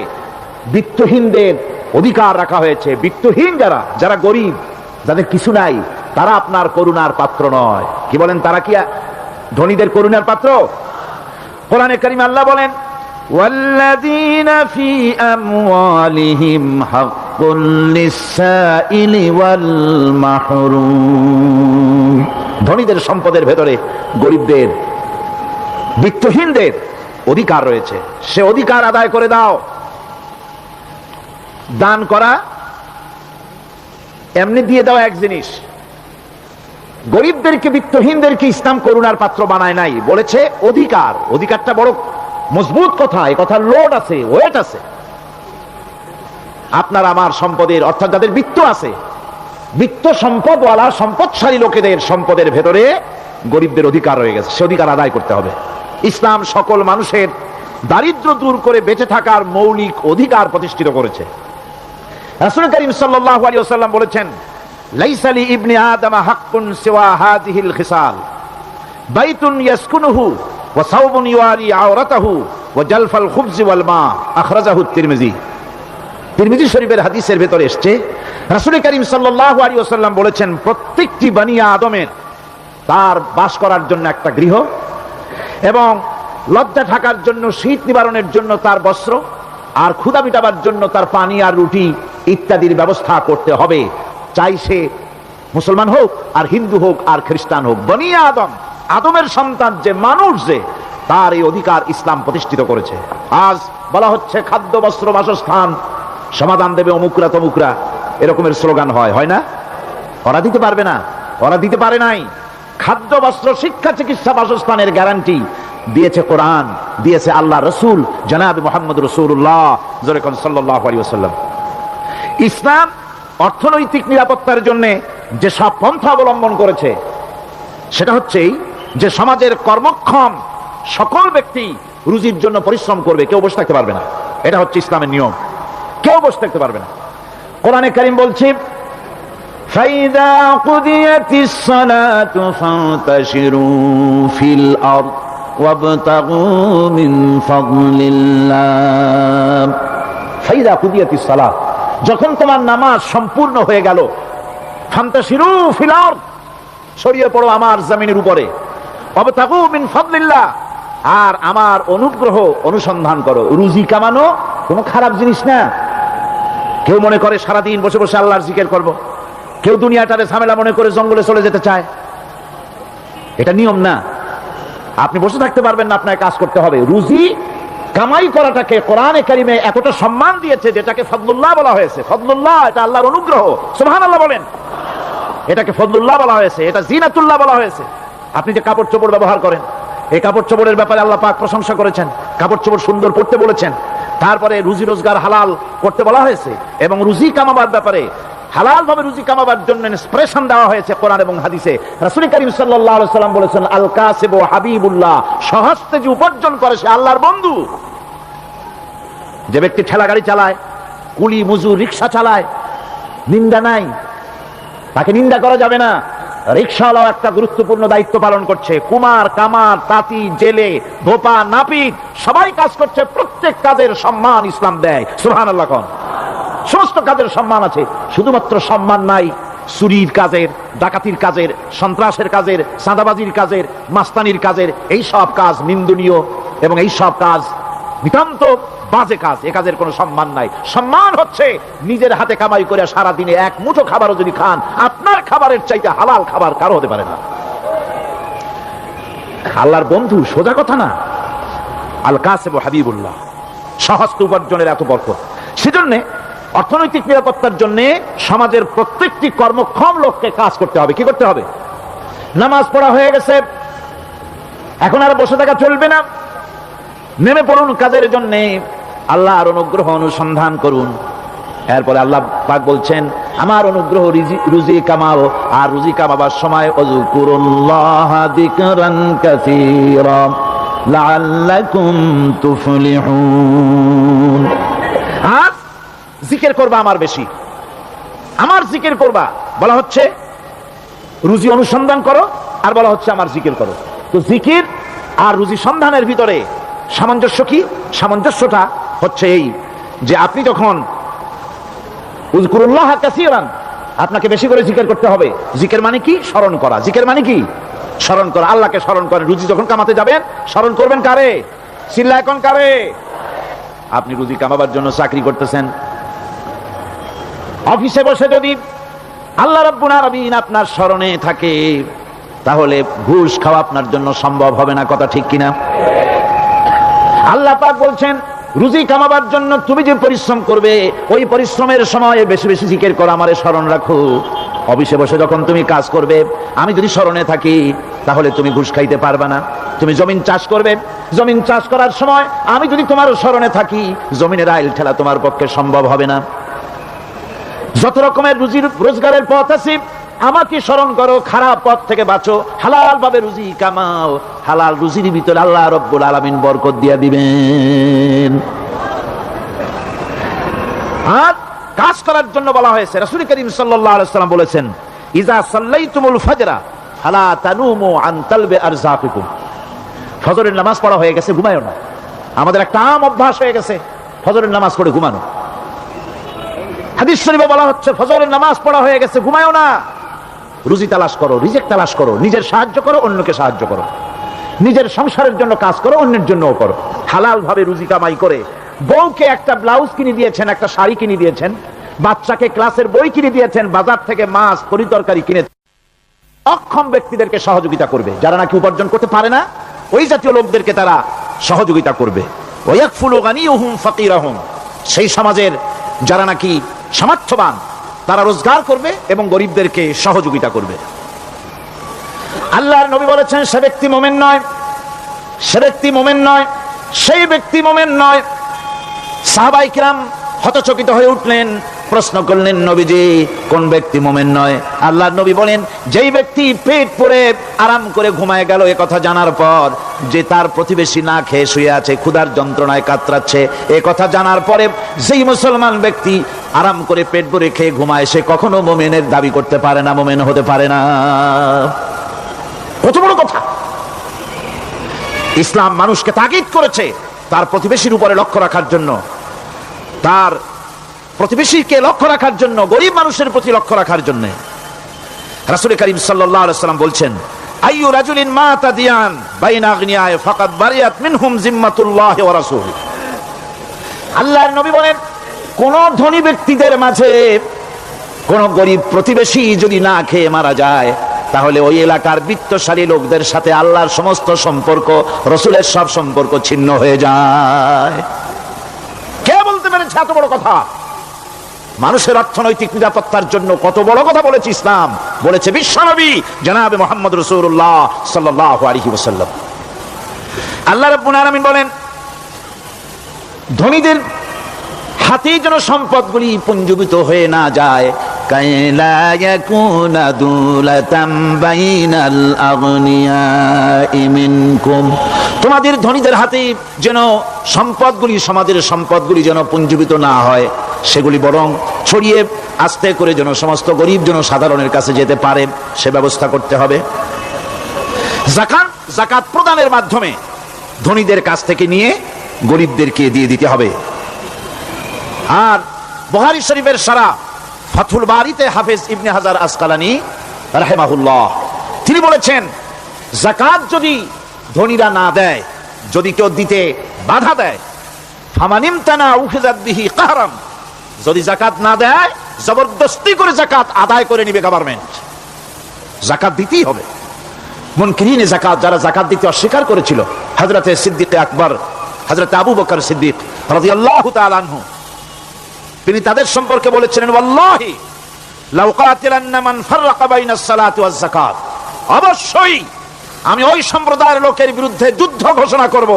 বিত্তহীনদের অধিকার রাখা হয়েছে। বিত্তহীন যারা গরিব, যাদের কিছু নাই, তারা আপনার করুণার পাত্র নয়। কি বলেন, তারা কি ধনীদের করুণার পাত্র? কোরআনে কারিমে আল্লাহ বলেন, ওয়াল্লাযীনা ফী আমওয়ালিহিম হাক্কুল লিস-সাইলি ওয়াল মাহরুম। ধনীদের সম্পদের ভেতরে গরিবদের, বিত্তহীনদের অধিকার রয়েছে, সে অধিকার আদায় করে দাও। দান করা এমনি দিয়ে দাও এক জিনিস, গরিবদেরকে, বিত্তহীনদেরকে ইসলাম করুণার পাত্র বানায় নাই, বলেছে অধিকার। অধিকারটা বড় মজবুত কথা, এই কথার লোড আছে, ওয়েট আছে। আপনার আমার সম্পদের, অর্থাৎ যাদের বিত্ত আছে, বিত্ত সম্পদওয়ালা সম্পদশালী লোকেদের সম্পদের ভেতরে গরিবদের অধিকার রয়ে গেছে, সে অধিকার আদায় করতে হবে। ইসলাম সকল মানুষের দারিদ্র দূর করে বেঁচে থাকার মৌলিক অধিকার প্রতিষ্ঠিত করেছে। রাসূল করিম সাল্লাল্লাহু আলাইহি ওয়াসাল্লাম বলেছেন, লাইসা লি ইবনি আদম হাক্কুন সিওয়া হাযিহিল খিসাল, বাইতুন ইয়াসকুনুহু ওয়া সাওবুন ইউআরি আওরাতাহু ওয়া জালফাল খুবজ ওয়াল মা, আখরাজাহু তিরমিজি। তিরমিজি শরীফের হাদিসের ভেতরে এসেছে, রাসূল করিম সাল্লাল্লাহু আলাইহি ওয়াসাল্লাম বলেছেন, প্রত্যেকটি বনি আদমের তার বাস করার জন্য একটা গৃহ, এবং লজ্জা ঢাকার জন্য, শীত নিবারণের জন্য তার বস্ত্র, আর ক্ষুধা মিটাবার জন্য তার পানি আর রুটি ইত্যাদির ব্যবস্থা করতে হবে, চাই সে মুসলমান হোক আর হিন্দু হোক আর খ্রিস্টান হোক। বনি আদম, আদমের সন্তান যে মানুষ, যে তার এই অধিকার ইসলাম প্রতিষ্ঠিত করেছে। আজ বলা হচ্ছে খাদ্য বস্ত্র বাসস্থান সমাধান দেবে অমুকরা তমুকরা, এরকমের স্লোগান হয় না? ওরা দিতে পারবে না, ওরা দিতে পারে নাই। খাদ্য বস্ত্র শিক্ষা চিকিৎসা বাসস্থানের গ্যারান্টি দিয়েছে কোরআন, দিয়েছে আল্লাহ রসুল জনাব মুহাম্মদ রাসূলুল্লাহ সাল্লাল্লাহু আলাইহি ওয়াসাল্লাম। ইসলাম অর্থনৈতিক নিরাপত্তার জন্য যে সব পন্থা অবলম্বন করেছে, সেটা হচ্ছে যে সমাজের কর্মক্ষম সকল ব্যক্তি রুজির জন্য পরিশ্রম করবে, কেউ বসে থাকতে পারবে না। এটা হচ্ছে ইসলামের নিয়ম, কেউ বসে থাকতে পারবে না। কোরআনে কারীম বলছে, ফাইদা কুদিয়াতিস সালাতু ফান্তাশিরু ফিল আরদ ওয়াবতাগু মিন ফাদলিল্লাহ। ফাইদা কুদিয়াতিস সালাত, যখন তোমার নামাজ সম্পূর্ণ হয়ে গেল, ফান্তাশিরু ফিল আরদ, ছড়িয়ে পড়ো আমার জমিনের উপরে, ওয়াবতাগু মিন ফাদলিল্লাহ, আর আমার অনুগ্রহ অনুসন্ধান করো। রুজি কামানো কোনো খারাপ জিনিস না। কেউ মনে করে সারাদিন বসে বসে আল্লাহর জিকির করব, কেউ দুনিয়াটারে ঝামেলা মনে করে জঙ্গলে চলে যেতে চায়, এটা নিয়ম না। আপনি বসে থাকতে পারবেন না, আপনাকে কাজ করতে হবে। রুজি কামাই করাটাকে কোরআনে কারিমে এতটা সম্মান দিয়েছে, যেটাকে ফদলুল্লাহ বলা হয়েছে। ফদলুল্লাহ, এটা আল্লাহর অনুগ্রহ, সুবহানাল্লাহ বলেন। এটাকে ফদলুল্লাহ বলা হয়েছে, এটা জিনাতুল্লাহ বলা হয়েছে। আপনি যে কাপড় চোপড় ব্যবহার করেন, এই কাপড় চোপড়ের ব্যাপারে আল্লাহ পাক প্রশংসা করেছেন, কাপড় চোপড় সুন্দর পড়তে বলেছেন। তারপরে রুজি রোজগার হালাল করতে বলা হয়েছে, এবং রুজি কামাবার ব্যাপারে হালাল ভাবে রুজি কামাবার জন্য ইন্সপিরেশন দেওয়া হয়েছে কোরআন এবং হাদিসে। রাসূল করিম সাল্লাল্লাহু আলাইহি ওয়াসাল্লাম বলেছেন, আল কাসিবু হাবিবুল্লাহ, সহজে যে উপার্জন করে সে আল্লাহর বন্ধু। যে ব্যক্তি ঠেলা গাড়ি চালায়, কুলি মজুর রিকশা চালায়, নিন্দা নাই, তাকে নিন্দা করা যাবে না। রিকশাওয়ালাও একটা গুরুত্বপূর্ণ দায়িত্ব পালন করছে। কুমার, কামার, তাঁতি, জেলে, ধোপা, নাপিত সবাই কাজ করছে। প্রত্যেক কাজের সম্মান ইসলাম দেয়, সুবহানাল্লাহ কোন। সমস্ত কাজের সম্মান আছে, শুধুমাত্র সম্মান নাই চুরির কাজের, ডাকাতির কাজের, সন্ত্রাসের কাজের, চাঁদাবাজির কাজের, মাস্তানির কাজের। এই সব কাজ নিন্দনীয় এবং এই সব কাজ নিতান্ত বাজে কাজ, এ কাজের কোনো সম্মান নাই। সম্মান হচ্ছে নিজের হাতে কামাই করে সারা দিনে এক মুঠো খাবারও যদি খান, আপনার খাবারের চাইতে হালাল খাবার কারো হতে পারে না। আল্লাহর বন্ধু সোজা কথা না। আল কাসিবু হাবিবুল্লাহ, সহজ উপার্জনের এত বরকত। সেজন্য অর্থনৈতিক নিরাপত্তার জন্য সমাজের প্রত্যেকটি কর্মক্ষম লোককে কাজ করতে হবে। কি করতে হবে? নামাজ পড়া হয়ে গেছে, এখন আর বসে থাকা চলবে না, নেমে পড়ুন কাজের জন্য, আল্লাহর অনুগ্রহ অনুসন্ধান করুন। এরপরে আল্লাহ পাক বলছেন, আমার অনুগ্রহ রুজি কামাও, আর রুজি কামাবার সময় ওয়াজকুরুল্লাহ যিকরান কাসীরা লাআল্লাকুম তুফলিহুন। আর জিকির করবা আমার বেশি, আমার জিকির করবা। বলা হচ্ছে রুজি অনুসন্ধান করো, আর বলা হচ্ছে আমার জিকির করো। তো জিকির আর রুজি সন্ধানের ভিতরে সামঞ্জস্য কি? সামঞ্জস্যটা হচ্ছে এই যে আপনি যখন উযকুরুল্লাহ কাসীরান, আপনাকে বেশি করে জিকির করতে হবে। জিকির মানে কি? স্মরণ করা। জিকির মানে কি? স্মরণ করা। আল্লাহকে স্মরণ করেন। রুজি যখন কামাতে যাবেন স্মরণ করবেন কারে? চিল্লায় এখন কারে? আপনি রুজি কামাবার জন্য চাকরি করতেছেন, অফিসে বসে যদি আল্লাহ রাব্বুল আলামিন আপনার স্মরণে থাকে, তাহলে ঘুষ খাওয়া আপনার জন্য সম্ভব হবে না। কথা ঠিক কিনা? আল্লাহ পাক বলছেন, রুজি কামাবার জন্য তুমি যে পরিশ্রম করবে, ওই পরিশ্রমের সময় বেশি বেশি জিকির করো, আমারে স্মরণ রাখো। অফিসে বসে যখন তুমি কাজ করবে, আমি যদি স্মরণে থাকি, তাহলে তুমি ঘুষ খাইতে পারবে না। তুমি জমিন চাষ করবে, জমিন চাষ করার সময় আমি যদি তোমার স্মরণে থাকি, জমিনের আইল ঠেলা তোমার পক্ষে সম্ভব হবে না। যত রকমের রুজির রোজগারের পথ আছে, আমাকে স্মরণ করো, খারাপ পথ থেকে বাঁচো, হালাল ভাবে রুজি কামাও। হালাল রুজির ভিতরে আল্লাহ রাব্বুল আলামিন বরকত দিয়ে দিবেন। আর কাজ করার জন্য বলা হয়েছে। রাসূল করিম সাল্লাল্লাহু আলাইহি ওয়াসাল্লাম বলেছেন, ইজা সাল্লাইতুমুল ফাজরা ফালা তানুমু আন তালবি আরযাকিকুম। ফজরের নামাজ পড়া হয়ে গেছে, ঘুমায়ও না। আমাদের একটা আম অভ্যাস হয়ে গেছে ফজরের নামাজ পড়ে ঘুমানো। হাদিস শরীফে বলা হচ্ছে, ফজরের নামাজ পড়া হয়ে গেছে, ঘুমায়ও না। রুজি তালাশ করো, রিজিক তালাশ করো, নিজের সাহায্য করো, অন্যকে সাহায্য করো, নিজের সংসারের জন্য কাজ করো, অন্যের জন্যও করো। হালাল ভাবে রুজি কামাই করে বউকে একটা ব্লাউজ কিনে দিয়েছেন, একটা শাড়ি কিনে দিয়েছেন, বাচ্চাকে ক্লাসের বই কিনে দিয়েছেন, বাজার থেকে মাছ তরি তরকারি কিনে। অক্ষম ব্যক্তিদেরকে সহযোগিতা করবে, যারা নাকি উপার্জন করতে পারে না, ওই জাতীয় লোকদেরকে তারা সহযোগিতা করবে। ওয়াকফুলু গানিয়ুহুম ফাকিরাহুম, সেই সমাজের যারা নাকি সামর্থ্যবান, তারা রোজগার করবে এবং গরিবদেরকে সহযোগিতা করবে। আল্লাহর নবী বলেছেন, সে ব্যক্তি মুমিন নয়, সে ব্যক্তি মুমিন নয়, সেই ব্যক্তি মুমিন নয়। সাহাবায়ে কিরাম হতচকিত হয়ে উঠলেন, প্রশ্ন করলেন, নবীজি কোন ব্যক্তি মুমিন নয়? আল্লাহর নবী বলেন, যেই ব্যক্তি পেট পুরে আরাম করে ঘুমায় গেল, এ কথা জানার পর যে তার প্রতিবেশী না খেয়ে শুয়ে আছে, ক্ষুধার যন্ত্রণায় কাতরাচ্ছে, এ কথা জানার পরে যেই মুসলমান ব্যক্তি আরাম করে পেট ভরে খেয়ে ঘুমায়, সে কখনো মুমিনের দাবি করতে পারে না, মুমিন হতে পারে না। কত বড় কথা! ইসলাম মানুষকে তাগিদ করেছে তার প্রতিবেশীর উপরে লক্ষ্য রাখার জন্য, তার প্রতিবেশীকে লক্ষ্য রাখার জন্য, গরিব মানুষের প্রতি লক্ষ্য রাখার জন্য। রাসূল করিম সাল্লাল্লাহু আলাইহি ওয়াসাল্লাম বলছেন, আইয়ু রাজুলিন মাতা দিয়ান বাইনা আগনিয়া ফাকাদ বারিয়াত মিনহুম জিম্মাতুল্লাহি ওয়া রাসূলুহু। আল্লাহর নবী বলেন, কোন ধনী ব্যক্তিদের মাঝে কোন গরিব প্রতিবেশী যদি না খেয়ে মারা যায়, তাহলে ওই এলাকার বিত্তশালী লোকদের সাথে আল্লাহর সমস্ত সম্পর্ক, রাসূলের সব সম্পর্ক ছিন্ন হয়ে যায়। কে বলতে পেরেছে এত বড় কথা? মানুষের অর্থনৈতিক নিরাপত্তার জন্য কত বড় কথা বলেছে ইসলাম, বলেছে বিশ্বনবী জনাবে মুহাম্মদ রাসূলুল্লাহ সাল্লাল্লাহু আলাইহি ওয়াসাল্লাম। আল্লাহ রাব্বুল আলামিন বলেন, ধনীদের হাতে যেন সম্পদগুলি পুঞ্জীভূত হয়ে না যায়, কাইলা ইয়াকুনা দুলাতাম বাইনাল আগনিয়াই মিনকুম। তোমাদের ধনীদের হাতে যেন সম্পদগুলি, সমাজের সম্পদগুলি যেন পুঞ্জীভূত না হয়, সেগুলি বরং ছড়িয়ে আস্তে করে যেন সমস্ত গরিব জনসাধারণের কাছে যেতে পারে, সে ব্যবস্থা করতে হবে। যাকাত প্রদানের মাধ্যমে ধনীদের কাছ থেকে নিয়ে গরিবদেরকে দিয়ে দিতে হবে। আর বুখারী শরীফের সারা ফাথুল বারীতে হাফেজ ইবনে হাজার আসকালানী রাহিমাহুল্লাহ তিনি বলেছেন, যাকাত যদি ধনীরা না দেয়, যদি কেউ দিতে বাধা দেয়, ফামানিমতানা উখিযাত বিহি কাহরাম, যদি যাকাত না দেয়, জবরদস্তি করে যাকাত আদায় করে নিবে গভর্নমেন্ট। যাকাত দিতেই হবে। মুনকিরিনে যাকাত, যারা যাকাত দিতে অস্বীকার করেছিল, হযরতে সিদ্দিক আকবর, হযরতে আবু বকর সিদ্দিক রাদিয়াল্লাহু তাআলা আনহু, তিনি তাদের সম্পর্কে বলেছিলেন, ওয়াল্লাহি লাউ কাতিলান্না মান ফাররাকা বাইনাস সালাতি ওয়াজ যাকাত, অবশ্যই আমি ওই সম্প্রদায়ের লোকের বিরুদ্ধে যুদ্ধ ঘোষণা করব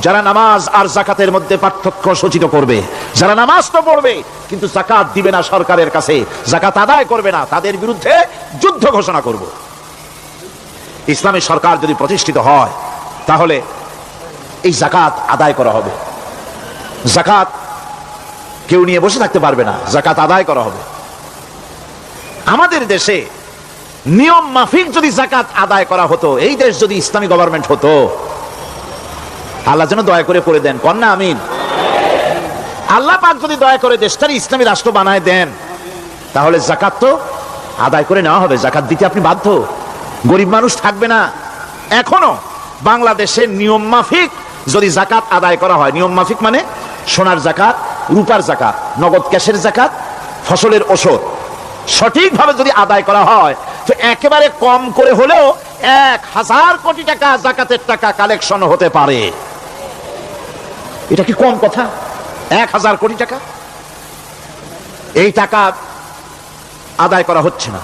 যারা নামাজ আর যাকাতের মধ্যে পার্থক্য সূচিত করবে। যারা নামাজ তো পড়বে কিন্তু যাকাত দিবে না, সরকারের কাছে যাকাত আদায় করবে না, তাদের বিরুদ্ধে যুদ্ধ ঘোষণা করব। ইসলামী সরকার যদি প্রতিষ্ঠিত হয়, তাহলে এই যাকাত আদায় করা হবে। যাকাত কেউ নিয়ে বসে থাকতে পারবে না, যাকাত আদায় করা হবে। আমাদের দেশে নিয়ম মাফিক যদি যাকাত আদায় করা হতো, এই দেশ যদি ইসলামী গভর্নমেন্ট হতো, আল্লাহ যেন দয়া করে দেন, কন্যা আমিন। আল্লাহ পাক যদি দয়া করে দেশটার ইসলামী রাষ্ট্র বানায় দেন, তাহলে জাকাত তো আদায় করে নেওয়া হবে। জাকাত দিতে আপনি বাধ্য, গরিব মানুষ থাকবে না। এখনো বাংলাদেশের নিয়ম মাফিক যদি জাকাত আদায় করা হয়, নিয়ম মাফিক মানে সোনার জাকাত, রূপার জাকাত, নগদ ক্যাশের জাকাত, ফসলের ওষুধ সঠিকভাবে যদি আদায় করা হয়, তো একেবারে কম করে হলেও 1000 কোটি টাকা জাকাতের টাকা কালেকশন হতে পারে। এটা কি কম কথা? 1000 কোটি টাকা, এই টাকা আদায় করা হচ্ছে না।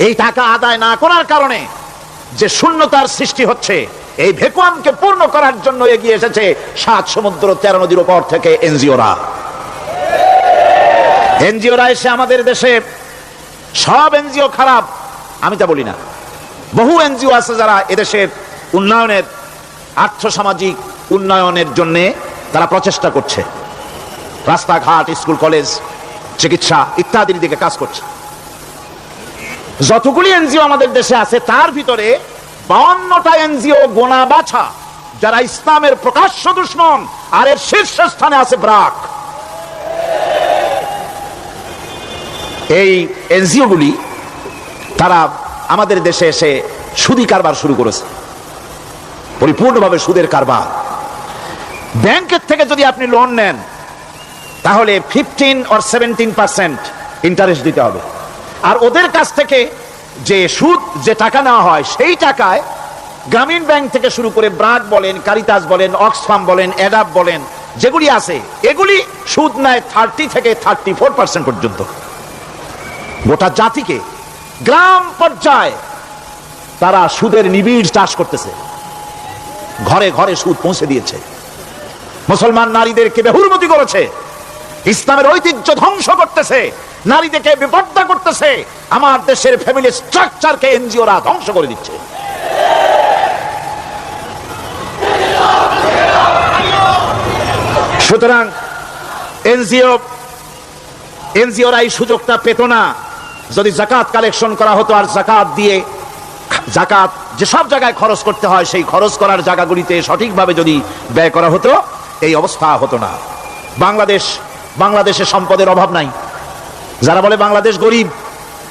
এই টাকা আদায় না করার কারণে যে শূন্যতার সৃষ্টি হচ্ছে, এই ভ্যাকুয়ামকে পূর্ণ করার জন্য এগিয়ে এসেছে 7 সমুদ্র 13 নদীর উপর থেকে এনজিওরা। এনজিওরা এসে আমাদের দেশে, সব এনজিও খারাপ আমি তা বলি না, বহু এনজিও আছে যারা এদেশের উন্নয়নের, আর্থসামাজিক উন্নয়নের জন্য তারা প্রচেষ্টা করছে, রাস্তাঘাট, স্কুল কলেজ, চিকিৎসা ইত্যাদির দিকে কাজ করছে। যতগুলি এনজিও আমাদের দেশে আছে তার ভিতরে 52টা এনজিও গোনা বাছা যারা ইসলামের প্রকাশ্য দুশমন, আর এর শীর্ষস্থানে আছে ব্রাক। এই এনজিও গুলি তারা আমাদের দেশে এসে সুদি কারবার শুরু করেছে, পরিপূর্ণভাবে সুদের কারবার। ব্যাংকের থেকে যদি আপনি লোন নেন, তাহলে 15 or 17% ইন্টারেস্ট দিতে হবে। আর ওদের কাছ থেকে যে সুদ, যে টাকা নেওয়া হয়, সেই টাকায় গ্রামীণ ব্যাংক থেকে শুরু করে ব্রাক বলেন, কারিতাস বলেন, অক্সফাম বলেন, অ্যাডাপ বলেন, যেগুলি আছে এগুলি সুদ নেয় 30 থেকে 34% পর্যন্ত। গোটা জাতিকে গ্রাম পর্যায়ে তারা সুদের নিবিড় চাষ করতেছে, ঘরে ঘরে সুদ পৌঁছে দিয়েছে, মুসলমান নারীদেরকে বেহুরমতি করেছে, ইসলামের ঐতিহ্য ধ্বংস করতেছে, নারীদেরকে বিপর্দা করতেছে, আমার দেশের ফ্যামিলি স্ট্রাকচারকে এনজিওরা ধ্বংস করে দিচ্ছে। সুতরাং এনজিওরা এই সুযোগটা পেত না। যদি জাকাত কালেকশন করা হতো, আর জাকাত দিয়ে, জাকাত যেসব জায়গায় খরচ করতে হয় সেই খরচ করার জায়গাগুলিতে সঠিকভাবে যদি ব্যয় করা হতো, এই অবস্থা হতো না। বাংলাদেশে সম্পদের অভাব নাই। যারা বলে বাংলাদেশ গরিব,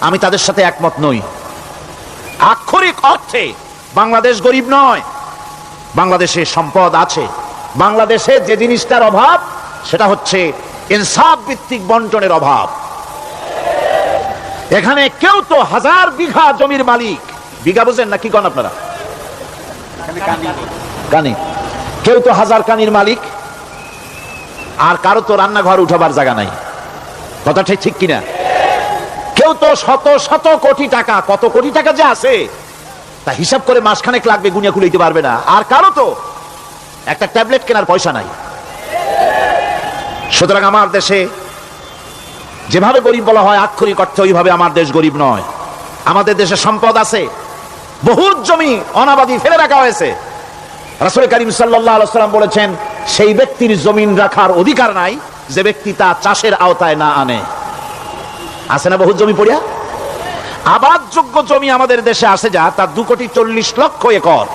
আমি তাদের সাথে একমত নই। আক্ষরিক অর্থে বাংলাদেশ গরিব নয়, বাংলাদেশে সম্পদ আছে। বাংলাদেশে যে জিনিসটার অভাব, সেটা হচ্ছে ইনসাফ ভিত্তিক বন্টনের অভাব। এখানে কেউ তো 1000 বিঘা জমির মালিক, বিঘা বুঝেন না কি কন আপনারা? কানি। কেউ তো 1000 কানির মালিক, আর কারো তো রান্নাঘর উঠাবার জায়গা নাই। কথাটা ঠিক কিনা? কেউ তো শত শত কোটি টাকা, কত কোটি টাকা যে আছে তা হিসাব করে মাসখানেক লাগবে, গুনিয়া খুলাইতে পারবে না। আর কারো তো একটা ট্যাবলেট কেনার পয়সা নাই। সুতরাং আমার দেশে যেভাবে গরিব বলা হয়, আক্ষরিক অর্থে ওইভাবে আমার দেশ গরিব নয়। আমাদের দেশে সম্পদ আছে, বহুত জমি অনাবাদি ফেলে রাখা হয়েছে। রাসূল করিম সাল্লাল্লাহু আলাইহি ওয়াসাল্লাম বলেছেন, সেই ব্যক্তির জমিন রাখার অধিকার নাই যে ব্যক্তি তা চাষের আওতায় না আনে। আছে না বহুত জমি পড়িয়া? আবাদযোগ্য জমি আমাদের দেশে আছে যা, তার 2,40,00,000 একর।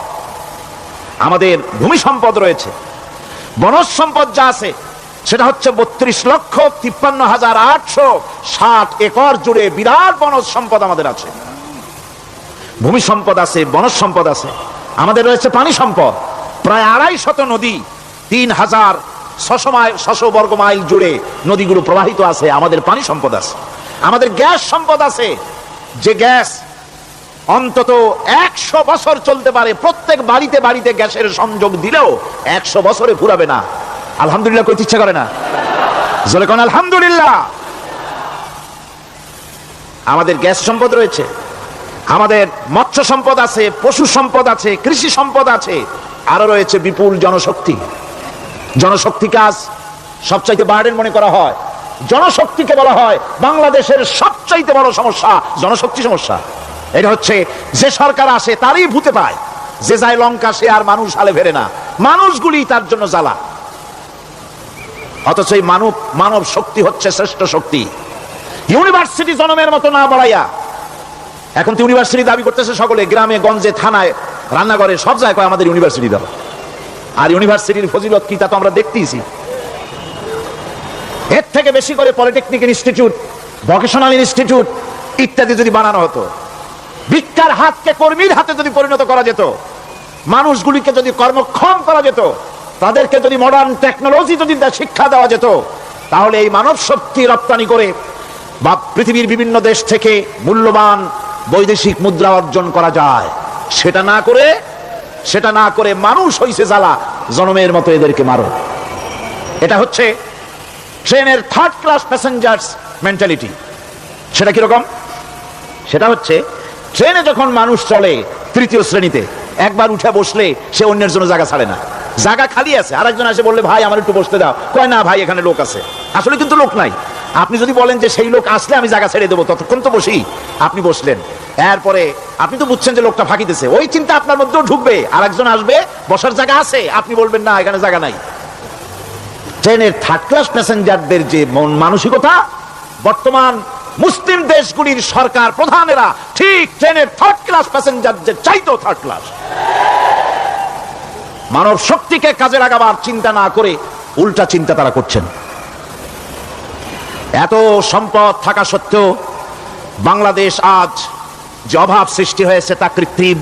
আমাদের ভূমি সম্পদ রয়েছে। বনজ সম্পদ যা আছে সেটা হচ্ছে 32,53,860 একর জুড়ে বিরাট বনজ সম্পদ আমাদের আছে। ভূমি সম্পদ আছে, বনজ সম্পদ আছে। আমাদের রয়েছে পানি সম্পদ, প্রায় 250 নদী, 3,600 বর্গ মাইল জুড়ে নদীগুলো প্রবাহিত আছে। আমাদের পানি সম্পদ আছে। আমাদের গ্যাস সম্পদ আছে, যে গ্যাস অন্তত 100 বছর চলতে পারে। প্রত্যেক বাড়িতে বাড়িতে গ্যাসের সংযোগ দিলেও 100 বছরে ফুরাবে না। আলহামদুলিল্লাহ কইতে ইচ্ছা করে না? জোরে কোন আলহামদুলিল্লাহ। আমাদের গ্যাস সম্পদ রয়েছে, আমাদের মৎস্য সম্পদ আছে, পশু সম্পদ আছে, কৃষি সম্পদ আছে, আরো রয়েছে বিপুল জনশক্তি। জনশক্তি কাজ সবচাইতে বার্ডেন মনে করা হয়। জনশক্তিকে বলা হয় বাংলাদেশের সবচাইতে বড় সমস্যা, জনশক্তি সমস্যা। এটা হচ্ছে যে সরকার আসে তারই ভূতে পায়, যে যায় লঙ্কা সে আর মানুষ হালে ফেরে না, মানুষগুলি তার জন্য জ্বালা। অথচ এই মানব শক্তি হচ্ছে শ্রেষ্ঠ শক্তি। ইউনিভার্সিটি জনমের মতো না বাড়াইয়া, এখন তো ইউনিভার্সিটি দাবি করতেছে সকলে, গ্রামে গঞ্জে থানায় রান্নাঘরে সব জায়গায় আমাদের ইউনিভার্সিটি দেওয়া। আর ইউনিভার্সিটির ফজিলত কি তা তো আমরা দেখতেইছি। এর থেকে বেশি করে পলিটেকনিক ইনস্টিটিউট, ভোকেশনাল ইনস্টিটিউট ইত্যাদি যদি বানানো হতো, ভিক্ষার হাতকে কর্মীর হাতে যদি পরিণত করা যেত, মানুষগুলিকে যদি কর্মক্ষম করা যেত, তাদেরকে যদি মডার্ন টেকনোলজি যদি শিক্ষা দেওয়া যেত, তাহলে এই মানব শক্তি রপ্তানি করে বা পৃথিবীর বিভিন্ন দেশ থেকে মূল্যবান বৈদেশিক মুদ্রা অর্জন করা যায়। সেটা না করে মানুষ হইছে জ্বালা, জনমের মতো এদেরকে মারো। এটা হচ্ছে ট্রেনের থার্ড ক্লাস প্যাসেঞ্জার্স মেন্টালিটি। সেটা কিরকম? সেটা হচ্ছে ট্রেনে যখন মানুষ চলে তৃতীয় শ্রেণীতে, একবার উঠে বসলে সে অন্যের জন্য জায়গা ছাড়ে না। জায়গা খালি আছে, আরেকজন এসে বললে ভাই আমার একটু বসতে দাও, কয় না ভাই এখানে লোক আছে। আসলে কিন্তু লোক নাই। আপনি যদি বলেন যে সেই লোক আসলে আমি জায়গা ছেড়ে দেবো, ততক্ষণ তো বসি। আপনি বসলেন, এরপরে আপনি তো বুঝছেন যে লোকটা ফাঁকি দিছে, ওই চিন্তা আপনার মধ্যেও ঢুকবে, আরেকজন আসবে, বসার জায়গা আছে, আপনি বলবেন না এখানে জায়গা নাই। ট্রেনের থার্ড ক্লাস প্যাসেঞ্জারদের যে মন মানসিকতা, বর্তমান মুসলিম দেশগুলির সরকার প্রধানেরা ঠিক ট্রেনের থার্ড ক্লাস প্যাসেঞ্জারদের চাইতেও থার্ড ক্লাস। মানব শক্তিকে কাজে লাগাবার চিন্তা না করে উল্টা চিন্তা তারা করছেন। এত সম্পদ থাকা সত্ত্বেও বাংলাদেশ আজ যে অভাব সৃষ্টি হয়েছে তা কৃত্রিম,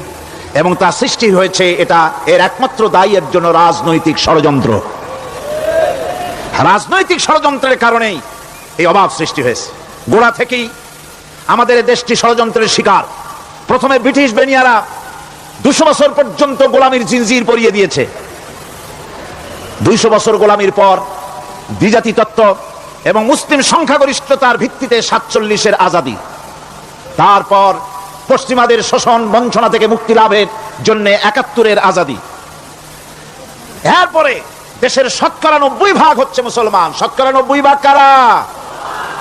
এবং তা সৃষ্টি হয়েছে এটা এর একমাত্র দায়ী এর জন্য রাজনৈতিক ষড়যন্ত্র। রাজনৈতিক ষড়যন্ত্রের কারণেই এই অভাব সৃষ্টি হয়েছে। গোড়া থেকেই আমাদের দেশটি ষড়যন্ত্রের শিকার। প্রথমে ব্রিটিশ বেনিয়ারা 200 বছর পর্যন্ত গোলামীর জিনজির পরিয়ে দিয়েছে। 200 বছর গোলামীর পর দ্বিজাতি তত্ত্ব এবং মুসলিম সংখ্যাগরিষ্ঠতার ভিত্তিতে 47-এর আজাদি, তারপর পশ্চিমাদের শোষণ বঞ্চনা থেকে মুক্তি লাভের জন্য 71-এর আজাদি, এরপরে দেশের 90% হচ্ছে মুসলমান। 90% কারা?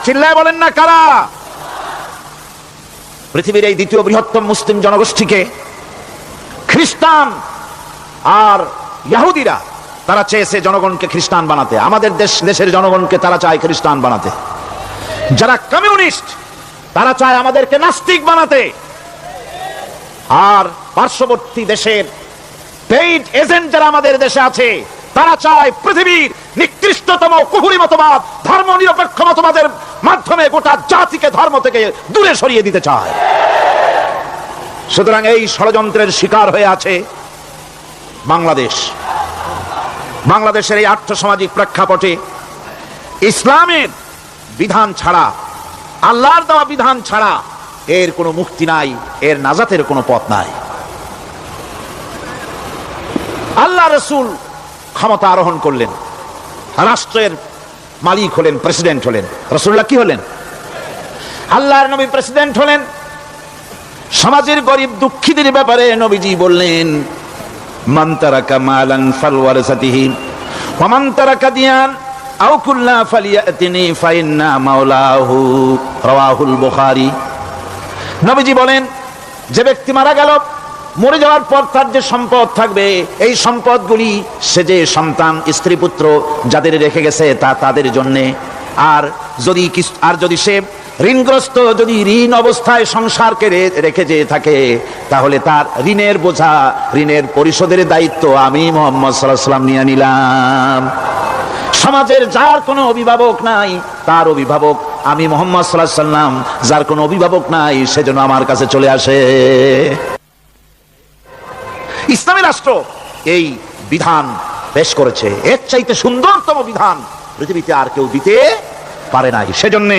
চিল্লায় বলেন না কারা? পৃথিবীর এই দ্বিতীয় বৃহত্তম মুসলিম জনগোষ্ঠীকে খ্রিস্টান আর ইহুদিরা তারা চেয়েছে জনগণকে খ্রিস্টান বানাতে। আমাদের দেশের জনগণকে তারা চায় খ্রিস্টান বানাতে। যারা কমিউনিস্ট তারা চায় আমাদেরকে নাস্তিক বানাতে। আর পার্শ্ববর্তী দেশের পেইড এজেন্ট যারা আমাদের দেশে আছে তারা চায় পৃথিবীর নিকৃষ্টতম কুফরি মতবাদ, ধর্ম নিরপেক্ষ মতবাদের মাধ্যমে গোটা জাতিকে ধর্ম থেকে দূরে সরিয়ে দিতে চায়। সুতরাং এই ষড়যন্ত্রের শিকার হয়ে আছে বাংলাদেশ। বাংলাদেশের এই আর্থসামাজিক প্রেক্ষাপটে ইসলামের বিধান ছাড়া, আল্লাহর দেওয়া বিধান ছাড়া এর কোনো মুক্তি নাই, এর নাজাতের কোনো পথ নাই। আল্লাহ রাসূল ক্ষমতা আরোহণ করলেন, রাষ্ট্রের মালিক হলেন, প্রেসিডেন্ট হলেন। রাসূলুল্লাহ কি হলেন? আল্লাহর নবী প্রেসিডেন্ট হলেন। সমাজের গরিব দুঃখীদের ব্যাপারে নবীজি বললেন, মান তারাকা মালান ফালওয়ারাসাতিহি ওয়া মান তারাকা দিয়ান আও কুল্লা ফালিয়াতিনি ফাইন্না মাওলাহু, রাওয়াহুল বুখারী। নবীজি বলেন, যে ব্যক্তি মারা গেল, মরে যাওয়ার পর তার যে সম্পদ থাকবে, এই সম্পদগুলি সে যে সন্তান স্ত্রী পুত্র যাদের রেখে গেছে তা তাদের জন্যে। আর যদি সে ঋণগ্রস্ত, যদি ঋণ অবস্থায় সংসারকে রেখে যেয়ে থাকে, তাহলে তার ঋণের বোঝা, ঋণের পরিশোধের দায়িত্ব আমি মুহাম্মদ সাল্লাল্লাহু আলাইহি ওয়াসাল্লাম নিয়ে নিলাম। সমাজের যার কোনো অভিভাবক নাই তার অভিভাবক আমি মুহাম্মদ সাল্লাল্লাহু আলাইহি ওয়াসাল্লাম। যার কোনো অভিভাবক নাই সেজন্য আমার কাছে চলে আসে। ইসলামী রাষ্ট্র এই বিধান পেশ করেছে। এর চাইতে সুন্দরতম বিধান পৃথিবীতে আর কেউ দিতে পারে নাই। সেজন্য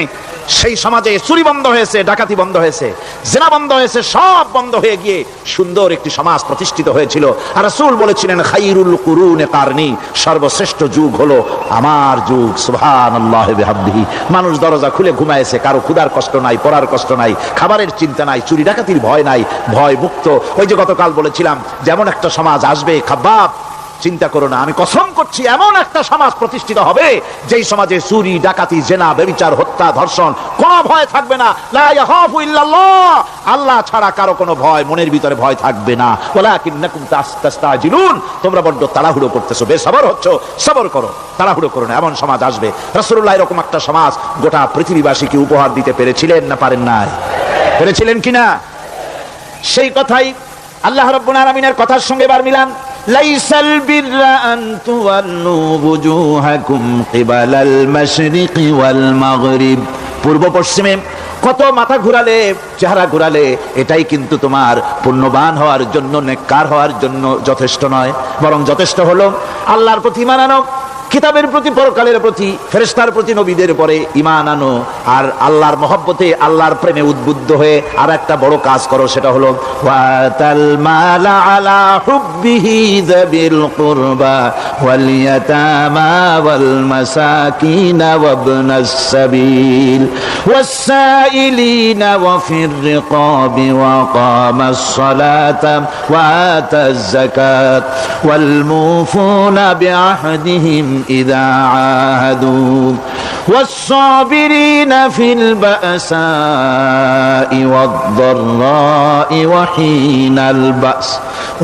সেই সমাজে চুরি বন্ধ হয়েছে, ডাকাতি বন্ধ হয়েছে, জিনা বন্ধ হয়েছে, সব বন্ধ হয়ে গিয়ে সুন্দর একটি সমাজ প্রতিষ্ঠিত হয়েছিল। আর রাসূল বলেছিলেন, খাইরুল কুরুনে কারনি, সর্বশ্রেষ্ঠ যুগ হলো আমার যুগ। সুবহানাল্লাহি বিহামদিহি। মানুষ দরজা খুলে ঘুমায়েছে, কারো ক্ষুধার কষ্ট নাই, পড়ার কষ্ট নাই, খাবারের চিন্তা নাই, চুরি ডাকাতির ভয় নাই, ভয় মুক্ত। ওই যে গতকাল বলেছিলাম, যেমন একটা সমাজ আসবে, খাব্বাব চিন্তা করো না, আমি কসম করছি এমন একটা সমাজ প্রতিষ্ঠিত হবে যেই সমাজে চুরি ডাকাতি জেনা ব্যভিচার হত্যা ধর্ষণ কোনো ভয় থাকবে না। লা ইয়াখাফু ইল্লাল্লাহ, আল্লাহ ছাড়া কারো কোনো ভয়, মনের ভিতরে ভয় থাকবে না। ওয়ালাকিন্নাকুম তাস্তাজিলুন, তোমরা বড্ড তাড়াহুড়ো করতেছো, বেসবর হচ্ছো, সবর করো, তাড়াহুড়ো করো না। এমন সমাজ আসবে। রাসূলুল্লাহ এরকম একটা সমাজ গোটা পৃথিবীবাসীকে উপহার দিতে পেরেছিলেন না পারেন নাই? পেরেছিলেন কিনা? সেই কথাই আল্লাহ রাব্বুল আলামিনের কথার সঙ্গে বার মিলান। লাইসাল বিররা আন তুওয়াল্লু বুজুহাকুম কিবালাল মাশরিকি ওয়াল মাগরিব। পূর্ব পশ্চিমে কত মাথা ঘুরালে, চেহারা ঘুরালে এটাই কিন্তু তোমার পুণ্যবান হওয়ার জন্য, নেককার হওয়ার জন্য যথেষ্ট নয়। বরং যথেষ্ট হলো আল্লাহর প্রতি ঈমান আনো, কিতাবের প্রতি, পরকালের প্রতি, ফেরেশতার প্রতি, নবীদের পরে ঈমান আনো, আর আল্লাহর মহব্বতে, আল্লাহর প্রেমে উদ্বুদ্ধ হয়ে আর একটা বড় কাজ করো, সেটা হলো ওয়াতাল মালা আলা হুব্বিহি যাবিল কুরবা ওয়াল ইয়াতামা ওয়াল মাসাকিন ওয়াবনাস সাবিল ওয়াস-সাইলিনা ওয়া ফির রিকাবি ওয়া কামাস সালাতা ওয়া আতাজ যাকাত ওয়াল মুফুনা বিআহদিহিম إذا عاهدوا والصابرين في البأساء والضراء وحين البأس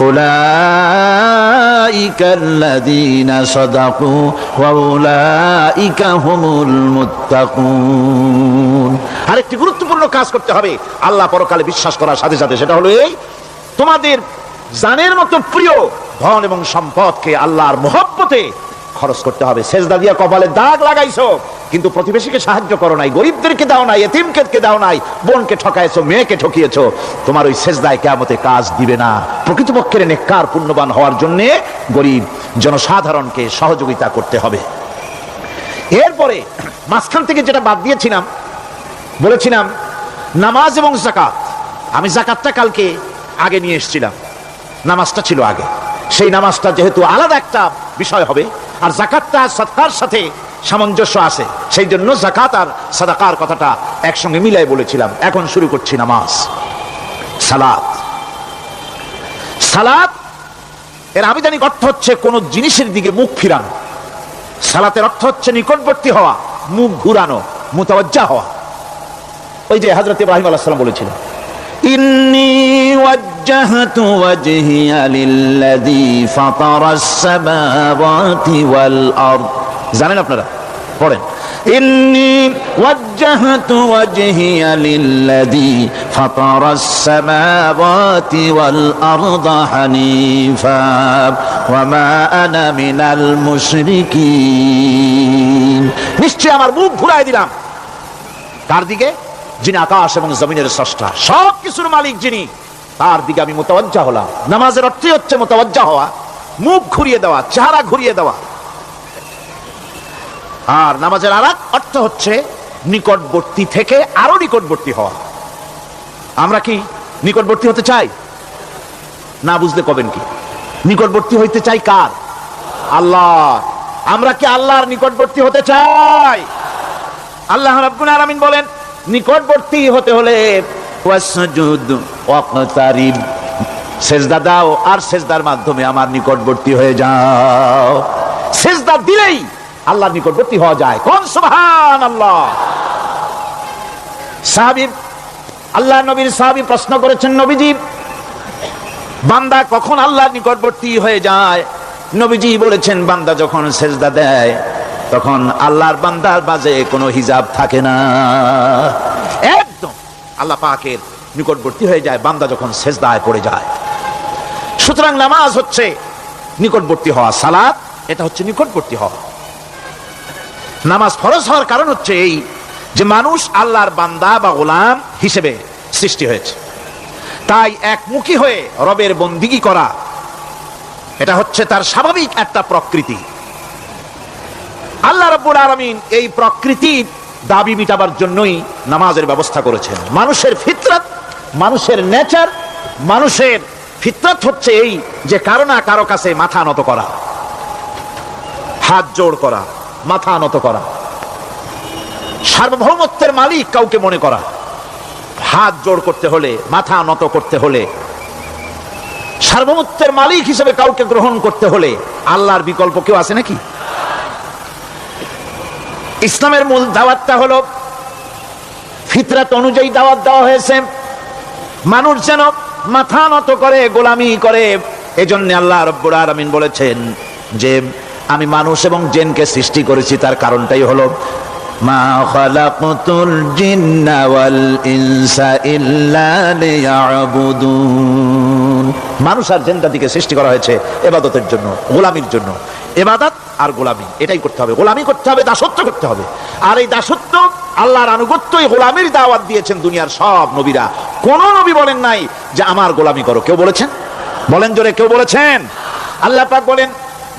أولئك الذين صدقوا وأولئك هم المتقون। আরেকটি গুরুত্বপূর্ণ কাজ করতে হবে আল্লাহ পরকালে বিশ্বাস করার সাথে সাথে, সেটা হলো এই, তোমাদের জানের মতো প্রিয় ধন এবং সম্পদকে আল্লাহর মহব্বতে খরচ করতে হবে। সেজদা দিয়া কপালে দাগ লাগাইছো কিন্তু প্রতিবেশীকে সাহায্য করো নাই, গরিবদেরকে দাও নাই, এতিমকে দাও নাই, বোনকে ঠকাইছো, মেয়েকে ঠকিয়েছো, তোমার ওই সেজদায় কিয়ামতে কাজ দিবে না। প্রকৃতপক্ষের নেককার পুণ্যবান হওয়ার জন্য গরিব জনসাধারণকে সহযোগিতা করতে হবে। এরপরে মাঝখান থেকে যেটা বাদ দিয়েছিলাম, বলেছিলাম নামাজ এবং যাকাত। আমি যাকাতটা কালকে আগে নিয়ে এসেছিলাম, নামাজটা ছিল আগে। সেই নামাজটা যেহেতু আলাদা একটা বিষয় হবে, আর যাকাতটা সাদকার সাথে সামঞ্জস্য আছে, সেই জন্য যাকাত আর সাদাকার কথাটা একসঙ্গে মিলাই বলেছিলাম। এখন শুরু করছি নামাজ। সালাত, সালাত এর আবিধানিক অর্থ হচ্ছে কোন জিনিসের দিকে মুখ ফিরানো। সালাতের অর্থ হচ্ছে নিকটবর্তী হওয়া, মুখ ঘুরানো, মুতাওয়াজ্জা হওয়া। ওই যে হযরত ইব্রাহিম আলাইহিস সালাম বলেছিলেন, ইন্নী ওয়াজ্জাহতু ওয়াজহিয়া লিল্লাযী ফাতারাস সামাওয়াতি ওয়াল আরদ। জানেন আপনারা? পড়েন, ইন্নী ওয়াজ্জাহতু ওয়াজহিয়া লিল্লাযী ফাতারাস সামাওয়াতি ওয়াল আরদ হানিফা ওয়া মা আনা মিনাল মুশরিকিন। নিশ্চয় আমার মুখ ঘুরাই দিলাম কার দিকে? যিনি আকাশ এবং জমিনের স্রষ্টা, সব কিছুর মালিক যিনি, তার দিকে আমি মুতাওয়াজ্জা হলাম। নামাজের অর্থই হচ্ছে মুতাওয়াজ্জা হওয়া, মুখ ঘুরিয়ে দেওয়া, চেহারা ঘুরিয়ে দেওয়া। আর নামাজের আরেক অর্থ হচ্ছে নিকটবর্তী থেকে আরো নিকটবর্তী হওয়া। আমরা কি নিকটবর্তী হতে চাই? না বুঝলে কবেন কি? নিকটবর্তী হইতে চাই কার? আল্লাহ। আমরা কি আল্লাহর নিকটবর্তী হতে চাই? আল্লাহ রাব্বুল আলামিন বলেন, নিকটবর্তী হতে হলে ওয়াসজুদ ওয়াকতারিব, সেজদা দাও আর সেজদার মাধ্যমে আমার নিকটবর্তী হয়ে যাও। সেজদা দিলেই আল্লাহর নিকটবর্তী হওয়া যায়। কোন সুবহানাল্লাহ। সাহাবী, আল্লাহ নবীর সাহাবী প্রশ্ন করেছেন, নবীজি বান্দা কখন আল্লাহর নিকটবর্তী হয়ে যায়? নবীজি বলেছেন, বান্দা যখন সেজদা দেয় তখন আল্লাহর বান্দার মাঝে কোনো হিজাব থাকে না, একদম আল্লাহ পাকের নিকটবর্তী হয়ে যায় বান্দা যখন সেজদায় পড়ে যায়। সুতরাং নামাজ হচ্ছে নিকটবর্তী হওয়া, সালাত এটা হচ্ছে নিকটবর্তী হওয়া। নামাজ ফরজ হওয়ার কারণ হচ্ছে এই যে মানুষ আল্লাহর বান্দা বা গোলাম হিসেবে সৃষ্টি হয়েছে, তাই একমুখী হয়ে রবের বন্দিগি করা এটা হচ্ছে তার স্বাভাবিক একটা প্রকৃতি। আল্লাহ রাব্বুল আলামিন এই প্রকৃতির দাবি মিটাবার জন্যই নামাজের ব্যবস্থা করেছেন। মানুষের ফিতরত, মানুষের নেচার, মানুষের ফিতরত হচ্ছে এই যে কারো না কারো কাছে মাথা নত করা, হাত জোড় করা, মাথা নত করা, সার্বভৌমত্বের মালিক কাউকে মনে করা। হাত জোড় করতে হলে, মাথা নত করতে হলে, সার্বভৌমত্বের মালিক হিসেবে কাউকে গ্রহণ করতে হলে আল্লাহর বিকল্প কেউ আছে নাকি? ইসলামের মূল দাওয়াতটা হলো ফিতরাত অনুযায়ী দাওয়াত দেওয়া হয়েছে, মানুষ যেন মাথা নত করে, গোলামি করে। এজন্য আল্লাহ রাব্বুল আলামিন বলেছেন যে আমি মানুষ এবং জিনকে সৃষ্টি করেছি, তার কারণটাই হলো মা খালাকতুল জিন্না ওয়াল ইনসা ইল্লা লিয়াবুদুন। মানুষ আর জিন জাতিকে সৃষ্টি করা হয়েছে ইবাদতের জন্য, গোলামির জন্য। ইবাদত আর গোলামি এটাই করতে হবে, গোলামি করতে হবে, দাসত্ব করতে হবে। আর এই দাসত্ব, আল্লাহর আনুগত্য, এই গোলামির দাওয়াত দিয়েছেন দুনিয়ার সব নবীরা। কোন নবী বলেন নাই যে আমার গোলামি করো? কেউ বলেছেন? বলেন জোরে, কেউ বলেছেন? আল্লাহ পাক বলেন,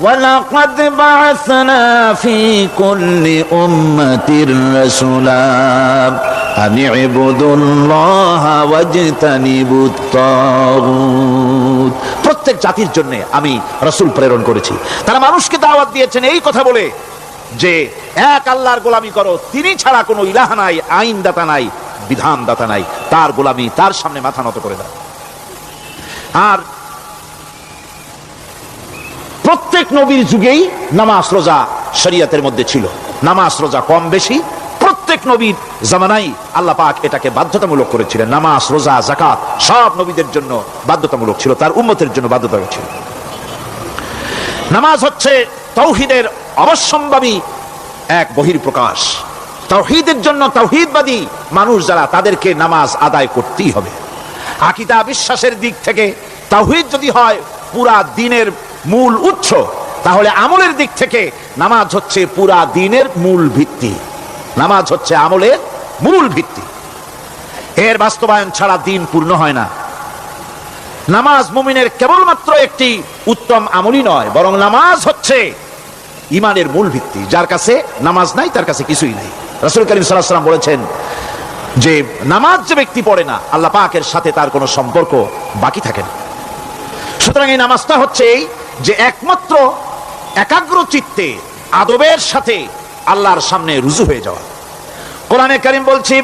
وَلَقَدْ بَعَثْنَا فِي كُلِّ أُمَّةٍ رَسُولًا أَنِ اعْبُدُوا اللَّهَ وَاجْتَنِبُوا الطَّاغُوتَ। প্রত্যেক জাতির জন্য আমি রাসূল প্রেরণ করেছি। তারা মানুষকে দাওয়াত দিয়েছেন এই কথা বলে যে এক আল্লাহর গোলামি করো, তিনি ছাড়া কোনো ইলাহ নাই, আইনদাতা নাই, বিধানদাতা নাই, তার গোলামি, তার সামনে মাথা নত করে দাও। আর প্রত্যেক নবীর যুগেই নামাজ রোজা শরীয়তের মধ্যে ছিল। নামাজ রোজা কম বেশি প্রত্যেক নবীর জামানায় আল্লাহ পাক এটাকে বাধ্যতামূলক করেছিলেন। নামাজ রোজা যাকাত সব নবীদের জন্য বাধ্যতামূলক ছিল, তার উম্মতের জন্য বাধ্যতামূলক ছিল। নামাজ হচ্ছে তাওহীদের অবশ্যম্ভাবী এক বহির্প্রকাশ। তাওহীদের জন্য তাওহীদবাদী মানুষ যারা, তাদেরকে নামাজ আদায় করতেই হবে। আকীদা বিশ্বাসের দিক থেকে তাওহীদ যদি হয় পুরা দ্বীনের মূল উৎস, তাহলে আমলের দিক থেকে নামাজ হচ্ছে পুরা দ্বীনের মূল ভিত্তি। নামাজ হচ্ছে আমলের মূল ভিত্তি। এর বাস্তবায়ন ছাড়া দ্বীন পূর্ণ হয় না। নামাজ মুমিনের কেবলমাত্র একটি উত্তম আমলই নয়, বরং নামাজ হচ্ছে ঈমানের মূল ভিত্তি। যার কাছে নামাজ নাই তার কাছে কিছুই নাই। রাসূল কারীম সাল্লাল্লাহু আলাইহি ওয়াসাল্লাম বলেছেন যে নামাজ যে ব্যক্তি পড়ে না, আল্লাহ পাকের সাথে তার কোনো সম্পর্ক বাকি থাকে না। সুতরাং এই নামাজটা হচ্ছে এই যে একমাত্র একাগ্র চিত্তে আদবের সাথে আল্লাহর সামনে রুজু হয়ে যাওয়া। কোরআনে কারীম বলছে,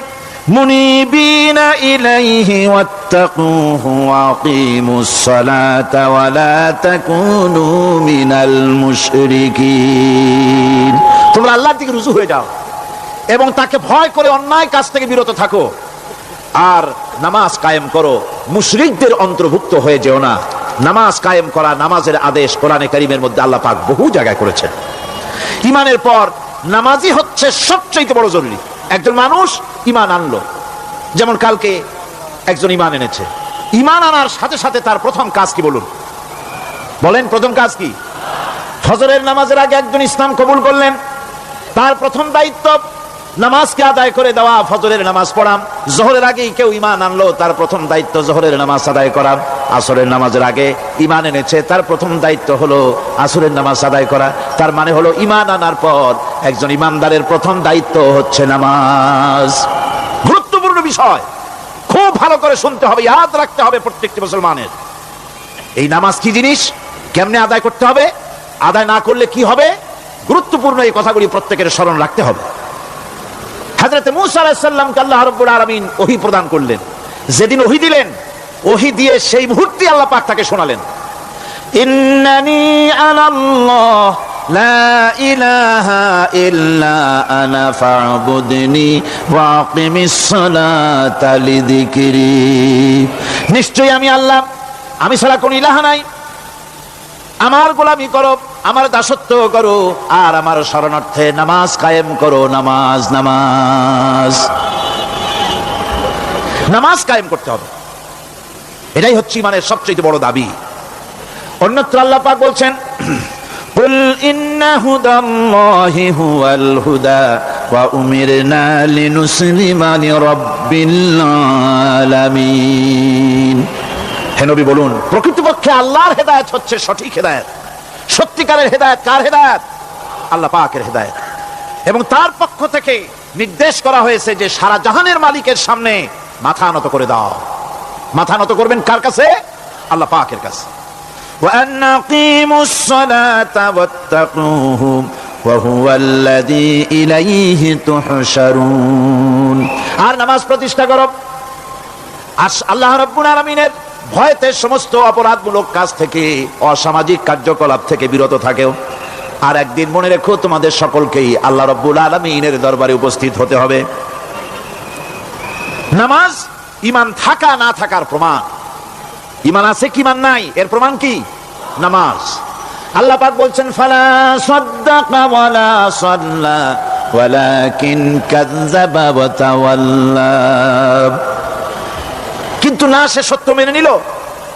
মুনিবিনা ইলাইহি ওয়াত্তাকুহু ওয়া আকিমুস সালাতা ওয়া লা তাকুনু মিনাল মুশরিকিন। তোমরা আল্লাহর দিকে রুজু হয়ে যাও এবং তাকে ভয় করে অন্যায় কাজ থেকে বিরত থাকো, আর নামাজ কায়েম করো, মুশরিকদের অন্তর্ভুক্ত হয়ে যেও না। নামাজ কায়েম করা, নামাজের আদেশ কোরআনে কারীমের মধ্যে আল্লাহ পাক বহু জায়গায় করেছেন। ঈমানের পর নামাজই হচ্ছে সবচেয়ে বড় জরুরি। একজন মানুষ ঈমান আনলো, যেমন কালকে একজন ঈমান এনেছে, ঈমান আনার সাথে সাথে তার প্রথম কাজ কি বলুন? বলেন, প্রথম কাজ কি? ফজরের নামাজের আগে একজন ইসলাম কবুল করলেন, তার প্রথম দায়িত্ব নামাজকে আদায় করে দেওয়া, ফজরের নামাজ পড়া। জোহরের আগেই কেউ ঈমান আনলো, তার প্রথম দায়িত্ব জোহরের নামাজ আদায় করা। আসরের নামাজের আগে ঈমান এনেছে, তার প্রথম দায়িত্ব হলো আসরের নামাজ আদায় করা। তার মানে হলো ঈমান আনার পর একজন ঈমানদারের প্রথম দায়িত্ব হচ্ছে নামাজ। গুরুত্বপূর্ণ বিষয়, খুব ভালো করে শুনতে হবে, ইয়াদ রাখতে হবে প্রত্যেকটি মুসলমানের। এই নামাজ কি জিনিস, কেমনে আদায় করতে হবে, আদায় না করলে কি হবে, গুরুত্বপূর্ণ এই কথাগুলি প্রত্যেকের স্মরণ রাখতে হবে। হযরত মূসা আলাইহিস সালামকে আল্লাহ রাব্বুল আলামিন ওহী প্রদান করলেন। যেদিন ওহী দিলেন, ওহী দিয়ে সেই মুহূর্তে আল্লাহ পাক তাকে শোনালেন, ইন্নানি আনাল্লাহ লা ইলাহা ইল্লা আনা ফা'বুদনি ওয়া আকিমিস সালাতা লিযিকরি। নিশ্চয়ই আমি আল্লাহ, আমি ছাড়া কোন ইলাহ নাই, আমার গোলামি করো, আমার দাসত্ব করো, আর আমার শরণার্থে নামাজ কায়েম করো। নামাজ নামাজ নামাজ কায়েম করতে হবে, এটাই হচ্ছে ঈমানের সবচেয়ে বড় দাবি। অন্যত্র আল্লাহ পাক বলছেন, কুল ইন্না হুদাল্লাহি হুয়াল হুদা ওয়া উমিরনা লিনুসলিমা লিরাব্বিল আলামিন। হে নবী বলুন, প্রকৃতপক্ষে আল্লাহর হেদায়েত হচ্ছে সঠিক হেদায়েত। সত্যিকারের হেদায়েত কার হেদায়েত? আল্লাহ পাকের হেদায়েত। এবং তার পক্ষ থেকে নির্দেশ করা হয়েছে যে সারা জাহানের মালিকের সামনে মাথা নত করে দাও। মাথা নত করবেন কার কাছে? আল্লাহ পাকের কাছে। ওয়া আনাকিমুস সালাতা ওয়াত্তাকুহু ওয়া হুয়াল্লাযী ইলাইহি তুহশারুন। আর নামাজ প্রতিষ্ঠা করো, আর আল্লাহ রাব্বুল আলামিনের ভয়তে সমস্ত অপরাধমূলক কাজ থেকে, অসামাজিক কার্যকলাপ থেকে বিরত থাকেও। আর একদিন মনে রেখো, তোমাদের সকলকেই আল্লাহ রাব্বুল আলামিনের দরবারে উপস্থিত হতে হবে। নামাজ ঈমান থাকা না থাকার প্রমাণ। ঈমান আছে কি ঈমান নাই, এর প্রমাণ কি? নামাজ। আল্লাহ পাক বলছেন, ফালা সাদ্দাকা ওয়ালা সাল্লা ওয়ালাকিন কাযযাবা ওয়া তাওয়াল্লা। কিন্তু না সে সত্য মেনে নিল,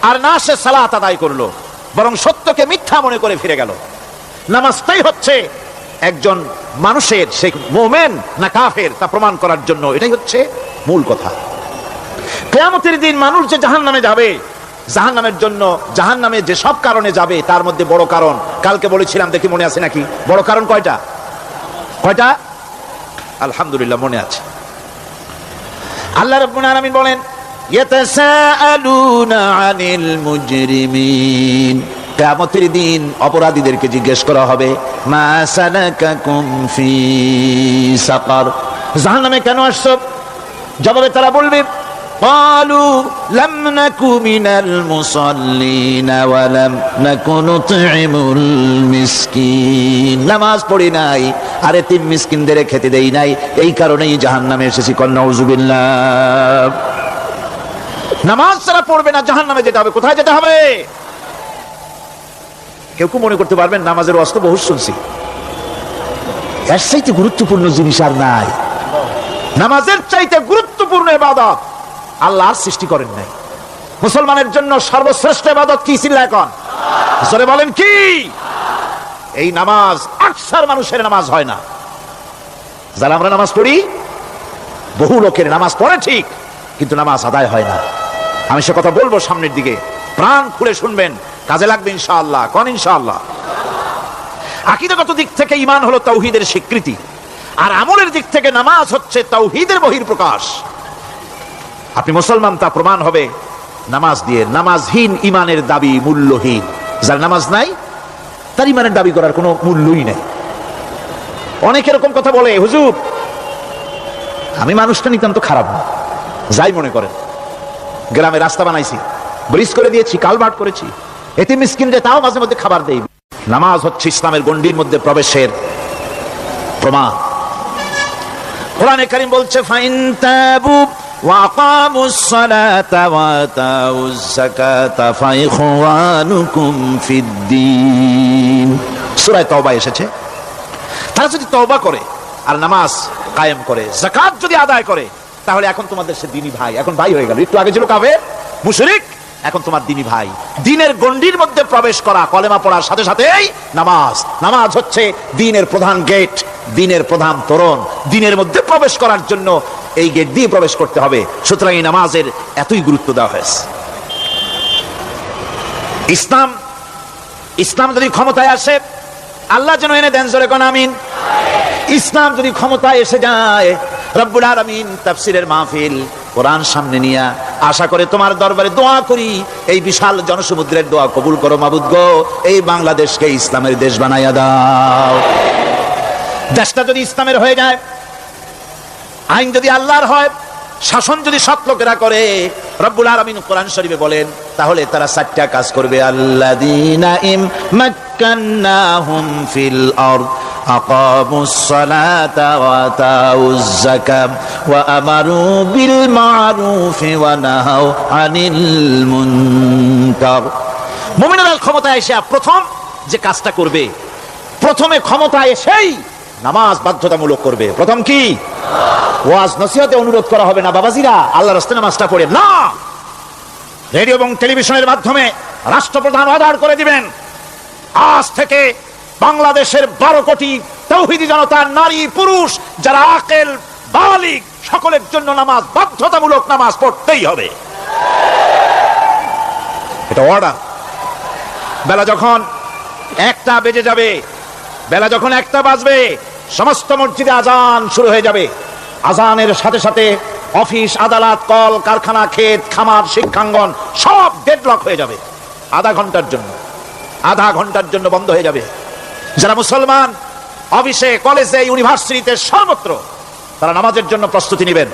আর না সে সালাত আদায় করলো, বরং সত্যকে মিথ্যা মনে করে ফিরে গেল। নামাজটাই হচ্ছে একজন মানুষের সে মুমিন না কাফের তা প্রমাণ করার জন্য, এটাই হচ্ছে মূল কথা। কিয়ামতের দিন মানুষ যে জাহান্নামে যাবে, জাহান্নামের জন্য জাহান্নামে যে সব কারণে যাবে তার মধ্যে বড় কারণ কালকে বলেছিলাম, দেখি মনে আছে নাকি? বড় কারণ কয়টা? আলহামদুলিল্লাহ মনে আছে। আল্লাহ রাব্বুল আলামিন বলেন, ইয়াতাসাআলুনা আনিল মুজরিমিন, কিয়ামতের দিন অপরাধীদেরকে জিজ্ঞেস করা হবে, মা সালাকাকুম ফি সাকার, জাহান্নামে কেন আসছো? জবাবে তারা বলবে, ক্বালু লাম নাকু মিনাল মুসাল্লিন ওয়া লাম নাকু নুতঈমুল মিসকিন, নামাজ পড়ি নাই আর এতিম মিসকিনদের খেতে দেই নাই, এই কারণেই জাহান্নামে এসেছি। নাউযুবিল্লাহ। নামাজ যারা পড়বে না জাহান্নামে যেতে হবে। কোথায় যেতে হবে? কেউ কেউ মনে করতে পারবেন নামাজের ওয়াজ তো বহুত শুনছি, এর চাইতে গুরুত্বপূর্ণ জিনিস আর নাই। নামাজের চাইতে গুরুত্বপূর্ণ ইবাদত আল্লাহর সৃষ্টি করেন নাই। মুসলমানের জন্য সর্বশ্রেষ্ঠ ইবাদত কি ছিল? এখন জোরে বলেন কি? এই নামাজ আকসার মানুষের নামাজ হয় না। যারা আমরা নামাজ পড়ি, বহু লোকের নামাজ পড়ে ঠিক, কিন্তু নামাজ আদায় হয় না। আমি সে কথা বলবো সামনের দিকে, প্রাণ খুলে শুনবেন, কাজে লাগবে ইনশাআল্লাহ। কোন ইনশাআল্লাহ? আকীদাগত দিক থেকে ঈমান হলো তাওহীদের স্বীকৃতি, আর আমলের দিক থেকে নামাজ হচ্ছে তাওহীদের বহিঃপ্রকাশ। আপনি মুসলমান তা প্রমাণ হবে নামাজ দিয়ে। নামাজহীন ঈমানের দাবি মূল্যহীন। যার নামাজ নাই তার ঈমানের দাবি করার কোনো মূল্যই নাই। অনেক এরকম কথা বলে, হুজুর আমি মানুষটা নিতাম তো খারাপ না, যাই মনে করেন, গ্রামে রাস্তা বানাইছি, ব্রিজ করে দিয়েছি, কালভার্ট করেছি, এতে মিসকিনদের তাও মাঝে মধ্যে খাবার দেই। নামাজ হচ্ছে ইসলামের গণ্ডির মধ্যে প্রবেশের প্রমাণ। কোরআনে কারীম বলছে, ফাইন তাবু ওয়া আকামুস সালাতা ওয়া আতাউজ যাকাতা ফাইখওয়ানুকুম ফিদ্দীন, সূরা তাওবা এসেছে। তারা যদি তওবা করে আর নামাজ কায়েম করে, যাকাত যদি আদায় করে, তাহলে এখন তোমাদের সে দ্বীনি ভাই, এখন ভাই হয়ে গেল। একটু আগে ছিল কাফের মুশরিক, এখন তোমার দ্বীনি ভাই। দ্বীনের গণ্ডির মধ্যে প্রবেশ করা, কলেমা পড়ার সাথে সাথেই নামাজ। নামাজ হচ্ছে দ্বীনের প্রধান গেট, দ্বীনের প্রধান তোরণ। দ্বীনের মধ্যে প্রবেশ করার জন্য এই গেট দিয়ে প্রবেশ করতে হবে। সুতরাং এই নামাজের এতই গুরুত্ব দেওয়া হয়েছে। ইসলাম যদি ক্ষমতায় আসে, আল্লাহ যেন এনে দেন, জোরে কোন আমিন। ইসলাম যদি ক্ষমতায় এসে যায়, রব্বুল আলামিন তাফসীরের মাহফিল, কোরআন সামনে নিয়ে আশা করে তোমার দরবারে দোয়া করি, এই বিশাল জনসমুদ্রের দোয়া কবুল করো মাবুদ গো, এই বাংলাদেশকে ইসলামের দেশ বানাইয়া দাও। দেশটা যদি ইসলামের হয়ে যায়, আইন যদি আল্লাহর হয়, শাসন যদি সৎ লোকেরা করে, রব্বুল আলামিন কোরআন শরীফে বলেন, তাহলে তারা 4টা কাজ করবে। আল্লাযীনা মাক্কান্নাহুম ফিল আরদ আকামুস সালাতা ওয়া আতাউজ যাকাত ওয়া আমারু বিল মা'রুফি ওয়া নাহাউ আনিল মুনকার। মুমিনরা ক্ষমতায় এসে প্রথম যে কাজটা করবে, প্রথমে ক্ষমতায় এসেই নামাজ বাধ্যতামূলক করবে। প্রথম কি? ওয়াজ নসিহতে অনুরোধ করা হবে না, বাবাজিরা আল্লাহর রাস্তায় নামাজটা পড়েন না। রেডিও এবং টেলিভিশনের মাধ্যমে রাষ্ট্রপ্রধান অর্ডার করে দিবেন, আজ থেকে বাংলাদেশের 12 কোটি তাওহীদি জনতা, নারী পুরুষ যারা আকেল বালিগ, সকলের জন্য নামাজ বাধ্যতামূলক, নামাজ পড়তেই হবে। এটা অর্ডার। বেলা যখন 1টা বেজে যাবে, বেলা যখন 1টা বাজবে, সমস্ত মসজিদে আজান শুরু হয়ে যাবে। আজানের সাথে সাথে অফিস, আদালত, কল কারখানা, ক্ষেত খামার, শিক্ষাঙ্গন সব ডেডলক হয়ে যাবে। আধা ঘন্টার জন্য বন্ধ হয়ে যাবে। যারা মুসলমান অফিসে, কলেজে, ইউনিভার্সিটিতে, সর্বত্র তারা নামাজের জন্য প্রস্তুতি নেবেন।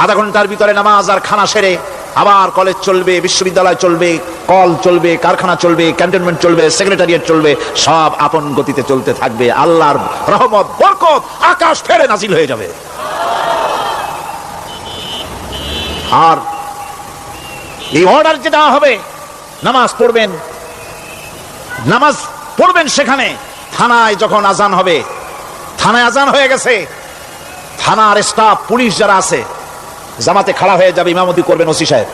আধা ঘন্টার ভিতরে নামাজ আর খানা সেরে আবার কলেজ চলবে, বিশ্ববিদ্যালয় চলবে, কল চলবে, কারখানা চলবে, ক্যান্টনমেন্ট চলবে, সেক্রেটারিয়েট চলবে, সব আপন গতিতে চলতে থাকবে। আল্লাহর রহমত, বরকত আকাশ ফেরে নাজিল হয়ে যাবে। আর এই অর্ডার যে দেওয়া হবে, নামাজ পড়বেন সেখানে। থানায় যখন আজান হবে, থানায় আজান হয়ে গেছে, থানার স্টাফ, পুলিশ যারা আছে জামাতে খাড়া হয়ে যাবে, ইমামতি করবেন ওসি সাহেব।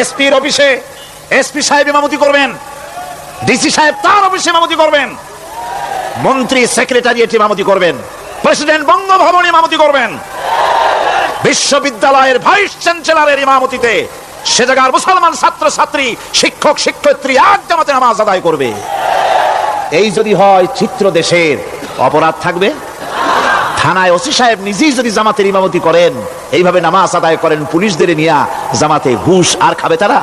এসপির অফিসে এসপি সাহেব ইমামতি করবেন, ডিসি সাহেব তার অফিসে ইমামতি করবেন, মন্ত্রী সেক্রেটারিয়েট ইমামতি করবেন, প্রেসিডেন্ট বঙ্গভবনে ইমামতি করবেন, বিশ্ববিদ্যালয়ের ভাইস চ্যান্সেলরের ইমামতিতে সে জায়গার মুসলমান ছাত্র ছাত্রী শিক্ষক শিক্ষয়িত্রী এক জামাতে নামাজ আদায় করবে। এই যদি হয় চিত্র দেশের, অপরাধ থাকবে? থানায় ওসি সাহেব নিজেই যদি জামাতের ইমামতি করেন, এইভাবে নামাজ আদায় করেন পুলিশদের নিয়ে জামাতে, ঘুষ আর খাবে তারা?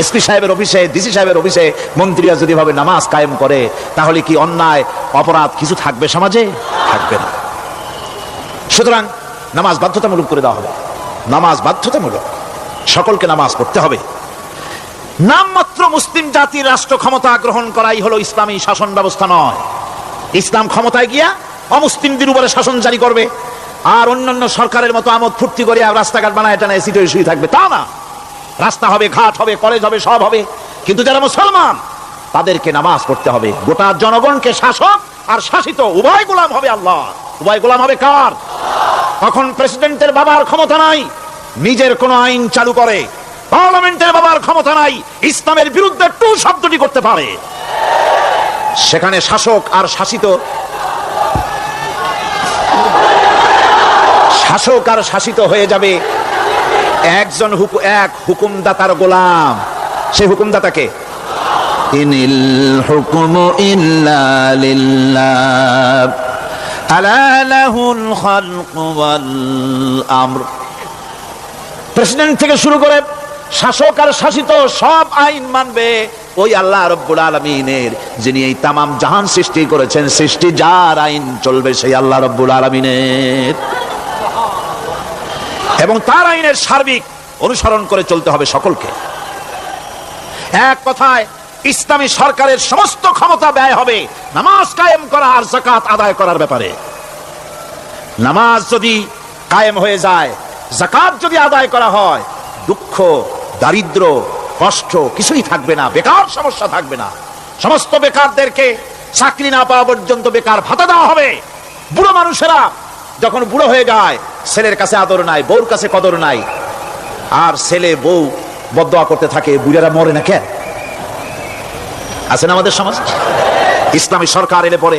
এসপি সাহেবের অফিসে, ডিসি সাহেবের অফিসে মন্ত্রীরা যদি ভাবে নামাজ কায়েম করে, তাহলে কি অন্যায় অপরাধ কিছু থাকবে সমাজে? থাকবে না। সুতরাং নামাজ বাধ্যতামূলক করে দেওয়া হবে। নামাজ বাধ্যতামূলক, সকলকে নামাজ পড়তে হবে। নামমাত্র মুসলিম জাতির রাষ্ট্র ক্ষমতা গ্রহণ করাই হলো ইসলামী শাসন ব্যবস্থা নয়। ইসলাম ক্ষমতায় গিয়া অমুসলিমদের উপরে শাসন জারি করবে আর অন্যান্য সরকারের মতো আমোদ ফুর্তি করে আর রাস্তাঘাট বানায় টানা এসি শুয়ে থাকবে, তা না। রাস্তা হবে, ঘাট হবে, কলেজ হবে, সব হবে, কিন্তু যারা মুসলমান তাদেরকে নামাজ পড়তে হবে। গোটা জনগণকে শাসক আর শাসিত উভয় গোলাম হবে আল্লাহ। উভয় গোলাম হবে কার? তখন প্রেসিডেন্টের বাবার ক্ষমতা নাই নিজের কোন আইন চালু করে, পার্লামেন্টের বাবার ক্ষমতা নাই ইসলামের বিরুদ্ধে টু শব্দটি করতে পারে। সেখানে শাসক আর শাসিত, শাসক আর শাসিত হয়ে যাবে একজন এক হুকুমদাতার গোলাম। সেই হুকুমদাতাকে ইনিল হুকুমু ইল্লা লিল্লাহ আলা লাহুল খালকু ওয়াল আমর। প্রেসিডেন্ট থেকে শুরু করে শাসক আর শাসিত সব আইন মানবে ওই আল্লাহ রাব্বুল আলামিনের, যিনি এই তামাম জাহান সৃষ্টি করেছেন। সৃষ্টি যার, আইন চলবে সেই আল্লাহ রাব্বুল আলামিনের, এবং তার আইনের সার্বিক অনুসরণ করে চলতে হবে সকলকে। এক কথায় ইসলামী সরকারের সমস্ত ক্ষমতা ব্যয় হবে নামাজ কায়েম করা আর যাকাত আদায় করার ব্যাপারে। নামাজ যদি কায়েম হয়ে যায়, যাকাত যদি আদায় করা হয়, দুঃখ, দারিদ্র, কষ্ট কিছুই থাকবে না, বেকার সমস্যা থাকবে না। সমস্ত বেকারদেরকে চাকরি না পাওয়া পর্যন্ত বেকার ভাতা দেওয়া হবে। বুড়ো মানুষেরা যখন বুড়ো হয়ে যায়, ছেলের কাছে আদর নাই, বউর কাছে কদর নাই, আর ছেলে বউ বদদোয়া করতে থাকে, বুড়ারা মরে না কেন? আছে না আমাদের সমাজ? ইসলামী সরকার এলে পরে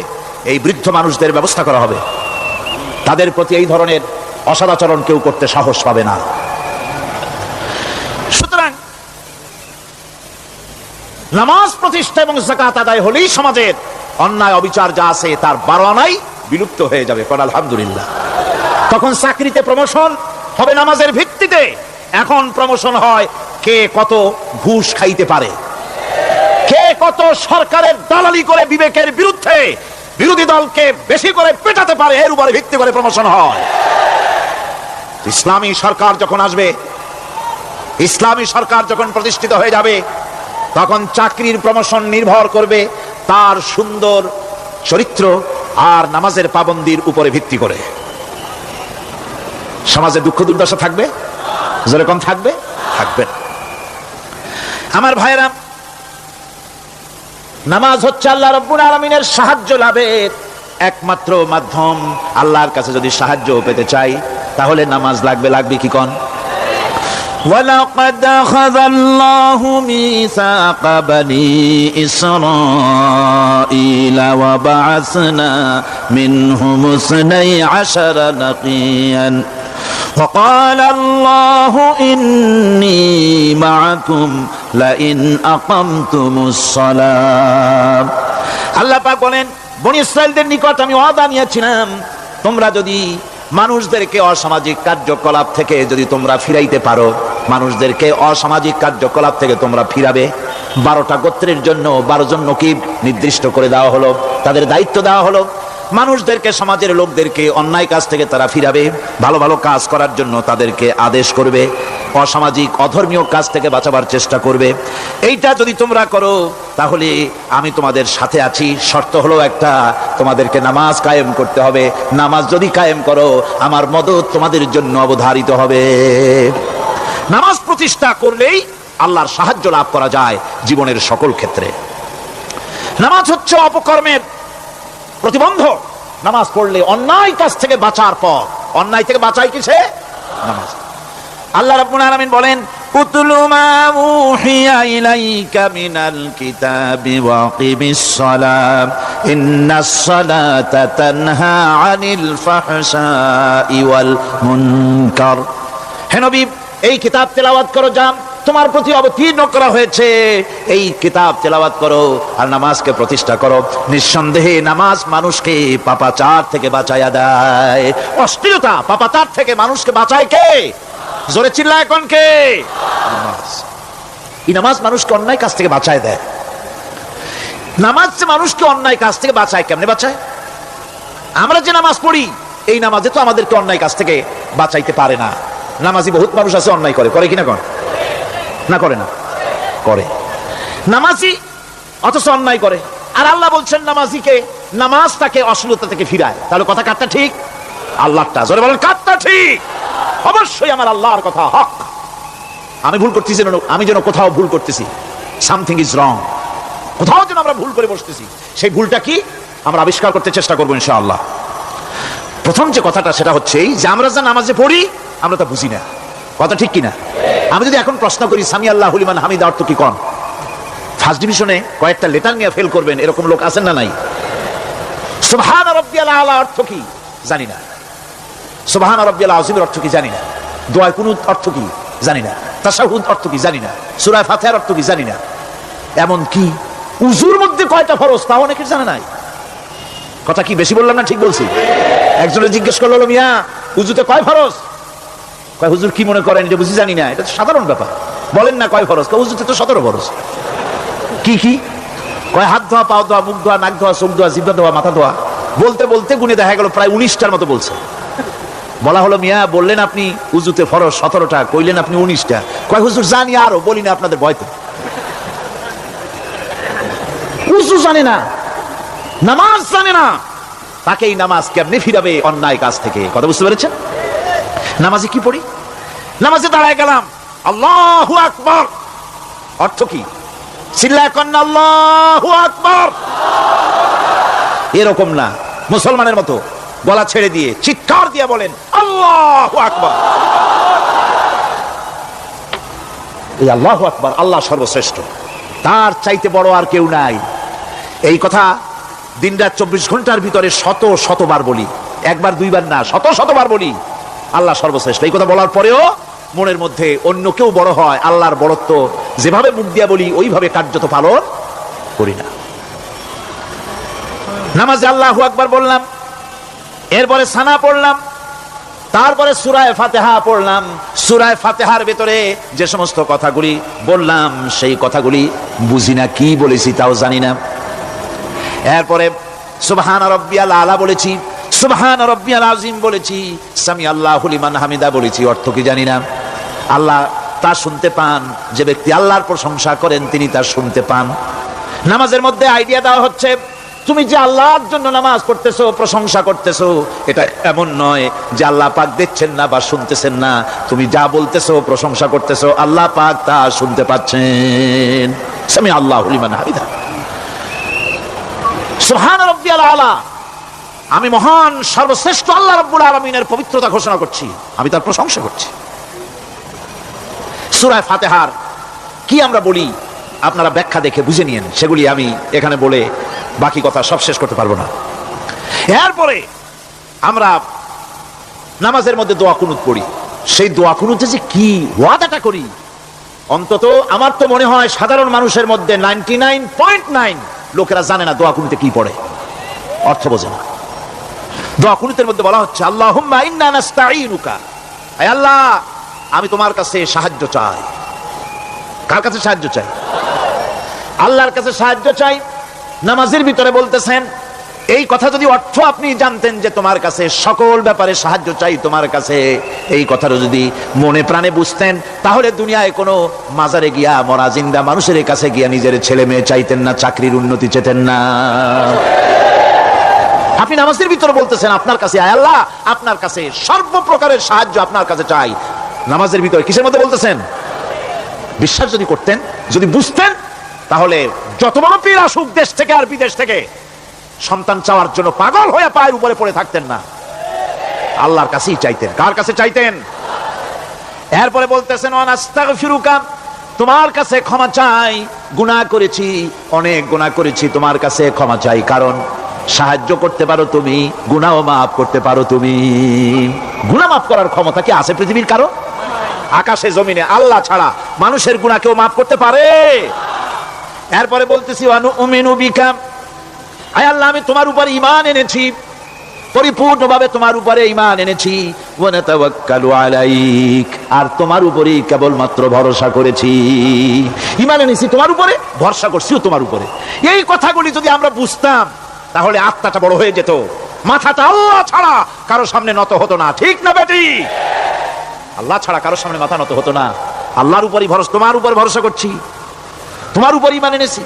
এই বৃদ্ধ মানুষদের ব্যবস্থা করা হবে। তাদের প্রতি এই ধরনের অসদাচরণ কেউ করতে সাহস পাবে না। সুতরাং নামাজ প্রতিষ্ঠা এবং যাকাত আদায় হলেই সমাজের অন্যায় অবিচার যা আছে তার 12 আনাই বিলুপ্ত হয়ে যাবে। কোন আলহামদুলিল্লাহ। তখন চাকরিতে প্রমোশন হবে নামাজের ভিত্তিতে। এখন প্রমোশন হয় কে কত ঘুষ খাইতে পারে, কে কত সরকারের দালালি করে বিবেকের বিরুদ্ধে বিরোধী দলকে বেশি করে পেটাতে পারে, এর উপরে ভিত্তি করে প্রমোশন হয়। ইসলামী সরকার যখন আসবে, ইসলামী সরকার যখন প্রতিষ্ঠিত হয়ে যাবে, তখন চাকরির প্রমোশন নির্ভর করবে তার সুন্দর চরিত্র আর নামাজের পাবন্দির উপরে ভিত্তি করে। সমাজে দুঃখ দুর্দশা থাকবে? যেরকম থাকবে? থাকবে না। আমার ভাইরা, নামাজ হচ্ছে আল্লাহ রাব্বুল আলামিনের সাহায্য লাভের একমাত্র মাধ্যম। আল্লাহর কাছে যদি সাহায্য পেতে চাই তাহলে নামাজ লাগবে। লাগবে কি কোন? ওয়ালাকাদ আখাযাল্লাহু মিসাকা বনি ইসরাঈলা ওয়া বা'আসনা মিনহুম 12 নাকিয়ান وقال الله إني معكم لئن أقمتم الصلاة। আল্লাহ পাক বলেন, বনি ইসরাঈলদের নিকট আমি ওয়াদা নিয়েছিলাম, তোমরা যদি মানুষদেরকে অসামাজিক কার্যকলাপ থেকে যদি তোমরা ফিরাইতে পারো, মানুষদেরকে অসামাজিক কার্যকলাপ থেকে তোমরা ফিরাবে। 12টা গোত্রের জন্য 12 জন নকিব নির্দিষ্ট করে দেওয়া হলো, তাদের দায়িত্ব দেওয়া হলো। মানুষদেরকে, সমাজের লোকদেরকে অন্যায় কাজ থেকে তারা ফিরাবে, ভালো ভালো কাজ করার জন্য তাদেরকে আদেশ করবে, অসামাজিক অধর্মীয় কাজ থেকে বাঁচাবার চেষ্টা করবে। এইটা যদি তোমরা করো তাহলে আমি তোমাদের সাথে আছি। শর্ত হলো একটা, তোমাদেরকে নামাজ কায়েম করতে হবে। নামাজ যদি কায়েম করো আমার মদদ তোমাদের জন্য অবধারিত হবে। নামাজ প্রতিষ্ঠা করলেই আল্লাহর সাহায্য লাভ করা যায় জীবনের সকল ক্ষেত্রে। নামাজ হচ্ছে অপকর্মের প্রতিবন্ধক। নামাজ পড়লে অন্যায় কাজ থেকে বাঁচার পথ। অন্যায় থেকে বাঁচাই কিসে? নামাজ। আল্লাহ রাব্বুল আলামিন বলেন, উতলু মা উহিয়া ইলাইকা মিনাল কিতাবি ওয়াকিমিস সালাত ইন্নাস সালাতা তানহা আনিল ফাহশাই ওয়াল মুনকার। হে নবী, এই কিতাব তেলাওয়াত করো, যা তোমার প্রতি অবতীর্ণ করা হয়েছে, এই কিতাব তেলাওয়াত করো আর নামাজকে প্রতিষ্ঠা করো। নিঃসন্দেহে নামাজ মানুষকে পাপাচার থেকে বাঁচায়া দেয়। অশ্লীলতা পাপাচার থেকে মানুষকে বাঁচায় কে? জোরে চিল্লায় এখন কে? নামাজ। এই নামাজ মানুষকে অন্যায় কাজ থেকে বাঁচায় দেয়। নামাজ যে মানুষকে অন্যায় কাজ থেকে বাঁচায়, কেমনে বাঁচায়? আমরা যে নামাজ পড়ি, এই নামাজে তো আমাদেরকে অন্যায় কাজ থেকে বাঁচাইতে পারে না। নামাজি বহুত মানুষ আছে অন্যায় করে, করে কিনা? না করে না? করে। নামাজি অথচ অন্যায় করে। আর আল্লাহ বলছেন নামাজিকে, নামাজ তাকে অশ্লীলতা থেকে ফিরায়। তাহলে কথা কাটটা ঠিক? আল্লাহটা জোরে বলেন, কাটটা ঠিক? অবশ্যই আমার আল্লাহর কথা হক। আমি ভুল করতেছি, আমি যেন কোথাও ভুল করতেছি, সামথিং ইজ রং, কোথাও যেন আমরা ভুল করে বসতেছি, সেই ভুলটা কি আমরা আবিষ্কার করতে চেষ্টা করবো ইনশাআল্লাহ। প্রথম যে কথাটা সেটা হচ্ছে এই যে আমরা যা নামাজে পড়ি আমরা তা বুঝি না। কথা ঠিক কিনা? আমি যদি এখন প্রশ্ন করি সামি আল্লাহু লিমান হামিদা অর্থ কি কোন, ফার্স্ট ডিভিশনে কয়েকটা লেটার নিয়ে ফেল করবেন, এরকম লোক আছেন না নাই? সুবহান রাব্বিয়াল আলা অর্থ কি জানি না, সুবহান রাব্বিয়াল আযীমের অর্থ কি জানি না, দোয়া কুনুত অর্থ কি জানি না, তাশাহুদ অর্থ কি জানি না, সূরা ফাতিহার অর্থ কি জানি না। এমন কি উযুর মধ্যে কয়টা ফরজ তা অনেকের জানা নাই। কথা কি বেশি বললাম না ঠিক বলছি? একজনে জিজ্ঞেস করলো, মিয়া উযুতে কয় ফরজ? কয় হুজুর কি মনে করেন যে বুঝি জানি না? এটা তো সাধারণ ব্যাপার, বলেন না কয় ফরজ? কয় উযুতে তো 17 ফরজ। কি কি? কয় হাত ধোয়া, পা ধোয়া, মুখ ধোয়া, নাক ধোয়া, চোখ ধোয়া, জিহ্বা ধোয়া, মাথা ধোয়া। বলতে বলতে গুণে দেখা গেল প্রায় 19টার মতো বলছে। বলা হলো, মিয়া বললেন আপনি উযুতে ফরজ 17টা, কইলেন আপনি 19টা। কয় হুজুর জানি আরো, বলি না আপনাদের ভয়তে। উযু জানে না, নামাজ জানে না, তাকে এই নামাজ কেমনে ফিরাবে অন্যায় কাজ থেকে? কথা বুঝতে পেরেছেন? নামাজে কি পড়ি? নামাজে দাঁড়ায় গেলাম, আল্লাহু আকবার অর্থ কি? চিল্লায় কন্না আল্লাহু আকবার। এরকম না, মুসলমানের মতো গলা ছেড়ে দিয়ে চিৎকার দিয়ে বলেন আল্লাহু আকবার। এই আল্লাহু আকবার, আল্লাহ সর্বশ্রেষ্ঠ, তার চাইতে বড় আর কেউ নাই। এই কথা দিনরাত 24 ঘন্টার ভিতরে শত শতবার বলি, একবার দুইবার না, শত শতবার বলি আল্লাহ সর্বশ্রেষ্ঠ। এই কথা বলার পরেও মনের মধ্যে অন্য কেউ বড় হয়, আল্লাহর বড়ত্ব যেভাবে মুখ দিয়া বলি ওইভাবে কার্যত পালন করি না। নামাজে আল্লাহু আকবার বললাম, এরপরে সানা পড়লাম, তারপরে সূরা ফাতিহা পড়লাম। সূরা ফাতিহার ভিতরে যে সমস্ত কথাগুলি বললাম সেই কথাগুলি বুঝি না, কি বলেছি তাও জানি না। এরপরে সুবহান রাব্বিয়াল আলা বলেছি, সুবহান রাব্বিয়াল আযীম বলেছি, সামি আল্লাহু লিমান হামিদা বলেছি, অর্থ কি জানি না। আল্লাহ তা শুনতে পান, যে ব্যক্তি আল্লাহর প্রশংসা করেন তিনি তা শুনতে পান। নামাজের মধ্যে আইডিয়া দেওয়া হচ্ছে, তুমি যে আল্লাহর জন্য নামাজ পড়তেছো, প্রশংসা করতেছো, এটা এমন নয় যে আল্লাহ পাক দেখছেন না বা শুনতেছেন না। তুমি যা বলতেছো, প্রশংসা করতেছো, আল্লাহ পাক তা শুনতে পাচ্ছেন। সামি আল্লাহু লিমান হামিদা, সুবহান রাব্বিয়াল আলা, আমি মহান সর্বশ্রেষ্ঠ আল্লাহ রাব্বুল আলামিনের পবিত্রতা ঘোষণা করছি, আমি তার প্রশংসা করছি। সূরা ফাতিহার কি আমরা বলি আপনারা ব্যাখ্যা দেখে বুঝে নিয়েন, সেগুলি আমি এখানে বলে বাকি কথা সব শেষ করতে পারবো না। এরপরে আমরা নামাজের মধ্যে দোয়া কুনুত পড়ি। সেই দোয়া কুনুতে যে কি ওয়াদাটা করি, অন্তত আমার তো মনে হয় সাধারণ মানুষের মধ্যে 99.9 লোকেরা জানে না দোয়া কুনুতে কি পড়ে, অর্থ বোঝে না। দোয়া কুনুতের মধ্যে বলা হচ্ছে আল্লাহুম্মা ইন্না নাস্তাঈনুকা, হে আল্লাহ আমি তোমার কাছে সাহায্য চাই। কার কাছে সাহায্য চাই? আল্লাহর কাছে সাহায্য চাই। নামাজের ভিতরে বলতেছেন, এই কথা যদি অর্থ আপনি জানতেন যে তোমার কাছে সকল ব্যাপারে সাহায্য চাই তোমার কাছে, এই কথাটা যদি মনে প্রাণে বুঝতেন, তাহলে দুনিয়ায় কোনো মাজারে গিয়া মরা জিন্দা মানুষের কাছে গিয়া নিজের ছেলে মেয়ে চাইতেন না, চাকরির উন্নতি চেতেন না। আপনি নামাজের ভিতরে বলতেছেন আপনার কাছে, আয় আল্লাহ আপনার কাছে সর্বপ্রকারের সাহায্য আপনার কাছে চাই। নামাজের ভিতরে কিসের মধ্যে বলতেছেন? বিশ্বাস যদি করতেন, যদি বুঝতেন, তাহলে যত বড় পীর আসুক দেশ থেকে আর বিদেশ থেকে, সন্তান চাওয়ার জন্য পাগল হয়ে পায়ের উপরে পড়ে থাকতেন না, আল্লাহর কাছেই চাইতেন। কার কাছে চাইতেন? এরপরে বলতেছেন ওয়ানাস্তাগফিরুকা, তোমার কাছে ক্ষমা চাই, গুনাহ করেছি, অনেক গুনাহ করেছি, তোমার কাছে ক্ষমা চাই, কারণ সাহায্য করতে পারো তুমি, গুনাহও মাফ করতে পারো তুমি। গুনাহ মাফ করার ক্ষমতা কি আছে পৃথিবীর কারো? আকাশে জমিনে আল্লাহ ছাড়া মানুষের গুনাহ কেউ মাফ করতে পারে? এরপরে বলতেছি ওয়ানুমিনু বিকা, আয় আল্লাহ আমি তোমার উপর ঈমান এনেছি, পরিপূর্ণভাবে তোমার উপরে ঈমান এনেছি, ওয়া নাতাওয়াক্কালু আলাইক, আর তোমার উপরেই কেবলমাত্র ভরসা করেছি। ঈমান এনেছি তোমার উপরে, ভরসা করছিও তোমার উপরে। এই কথাগুলি যদি আমরা বুঝতাম তাহলে আত্মাটা বড় হয়ে যেত, মাথাটা আল্লাহ ছাড়া কারো সামনে নত হতো না। ঠিক না বেটি? আল্লাহ ছাড়া কারো সামনে মাথা নত হতো না। আল্লাহর উপরই ভরসা, তোমার উপর ভরসা করছি, তোমার উপর ঈমান এনেছি।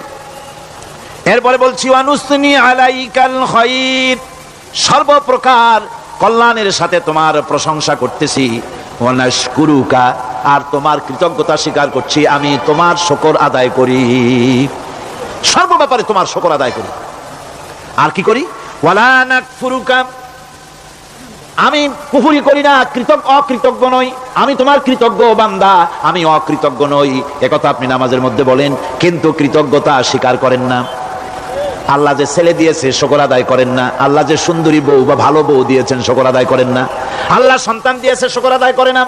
এরপরে বলছি ওয়ানুসনি আলাইকাল খায়র, সর্বপ্রকার কল্যাণের সাথে তোমার প্রশংসা করতেছি। ওয়ানাশকুরুকা, আর তোমার কৃতজ্ঞতা স্বীকার করছি, আমি তোমার শুকর আদায় করি, সর্ব ব্যাপারে তোমার শুকর আদায় করি। আর কি করি? ওয়ালা নাকফুরুকা, আমি কুফরি করি না, অকৃতজ্ঞ নই, আমি তোমার কৃতজ্ঞ বান্দা, আমি অকৃতজ্ঞ নই। একথা আপনি নামাজের মধ্যে বলেন, কিন্তু কৃতজ্ঞতা স্বীকার করেন না। আল্লাহ যে ছেলে দিয়েছে শুকর আদায় করেন না, আল্লাহ যে সুন্দরী বউ বা ভালো বউ দিয়েছেন শুকর আদায় করেন না, আল্লাহ সন্তান দিয়েছে শুকর আদায় করে না,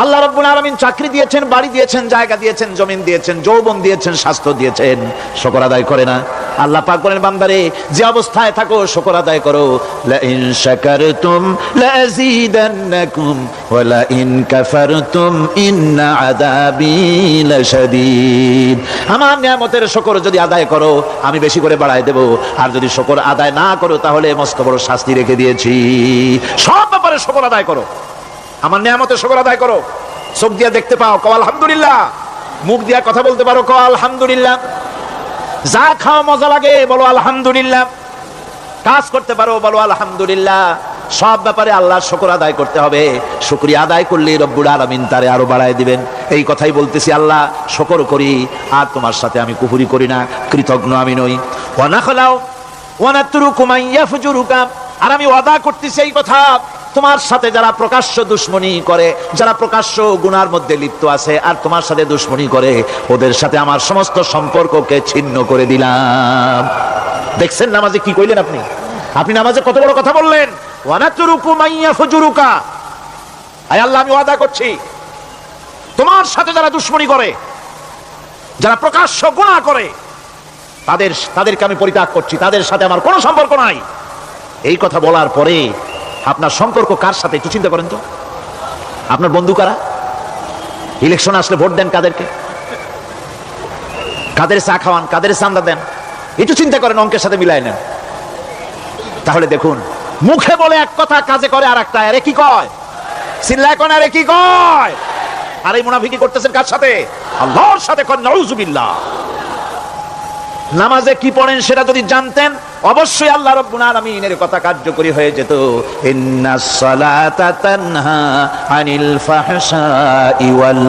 আল্লাহ রাব্বুল আলামিন চাকরি দিয়েছেন, বাড়ি দিয়েছেন, জায়গা দিয়েছেন, জমিন দিয়েছেন, যৌবন দিয়েছেন, স্বাস্থ্য দিয়েছেন, শুকর আদায় করে না। আল্লাহ পাক বলেন বান্দারে যে অবস্থায় থাকো শুকর আদায় করো। লা ইন শাকারতুম লাযীদান্নাকুম ওয়া লা ইন কাফারতুম ইন্না আযাবী লাশাদীদ। আমার নিয়ামতের শুকর যদি আদায় করো আমি বেশি করে বাড়ায় দেব, আর যদি শুকর আদায় না করো তাহলে মস্ত বড় শাস্তি রেখে দিয়েছি। সব ব্যাপারে শুকর আদায় করো, আমার নিয়ামতের শুকর আদায় করো। চোখ দিয়া দেখতে পাও, কও আলহামদুলিল্লাহ। মুখ দিয়া কথা বলতে পারো, কও আলহামদুলিল্লাহ। যা খাও মজা লাগে বলো আলহামদুলিল্লাহ। কাজ করতে পারো বলো আলহামদুলিল্লাহ। সব ব্যাপারে আল্লাহর শুকর আদায় করতে হবে। শুকরিয়া আদায় করলে রব্বুল আলামিন তারে আরো বাড়ায় দিবেন। এই কথাই বলতেছি, আল্লাহ শুকর করি, আর তোমার সাথে আমি কুফরি করি না, কৃতজ্ঞ আমি নই। ওয়া নাখলাউ ওয়া নাতরুকু মান ইয়াফজুরুকা, আর আমি ওয়াদা করতেছি এই কথা, তোমার সাথে যারা প্রকাশ্য দুশ্মনী করে, যারা প্রকাশ্য গুনার মধ্যে লিপ্ত আছে আর তোমার সাথে দুশ্মনী করে, ওদের সাথে আমার সমস্ত সম্পর্ককে ছিন্ন করে দিলাম। দেখছেন নামাজে কি কইলেন আপনি? আপনি নামাজে কত বড় কথা বললেন। ওয়ানাতুরুকু মাইয়া ফুজুরুকা, আয় আল্লাহ আমি ওয়াদা করছি তোমার সাথে যারা দুশ্মনী করে, যারা প্রকাশ্য গুনাহ করে, তাদেরকে আমি পরিত্যাগ করছি, তাদের সাথে আমার কোনো সম্পর্ক নাই। এই কথা বলার পরে আপনার সম্পর্ক কার সাথে একটু চিন্তা করেন তো। আপনার বন্ধু কারা? ইলেকশন আসলে ভোট দেন কাদেরকে? কাদের চা খাওয়ান, কাদের চান্দা দেন? একটু চিন্তা করেন, অঙ্কের সাথে মিলাই নেন। তাহলে দেখুন, মুখে বলে এক কথা, কাজে করে আর একটা। আরে কি কয়? চিল্লায় কোন আরে কি কয়? আর এই মুনাফিকি করতেছেন কার সাথে? আল্লাহর সাথে। নাউজুবিল্লাহ। নামাজে কি পড়েন সেটা যদি জানতেন, অবশ্যই আল্লাহ রাব্বুল আলামিনের কথা কার্যকরী হয়ে যেত। ইন্নাস সালাতা তানহা আনিল ফাহশাই ওয়াল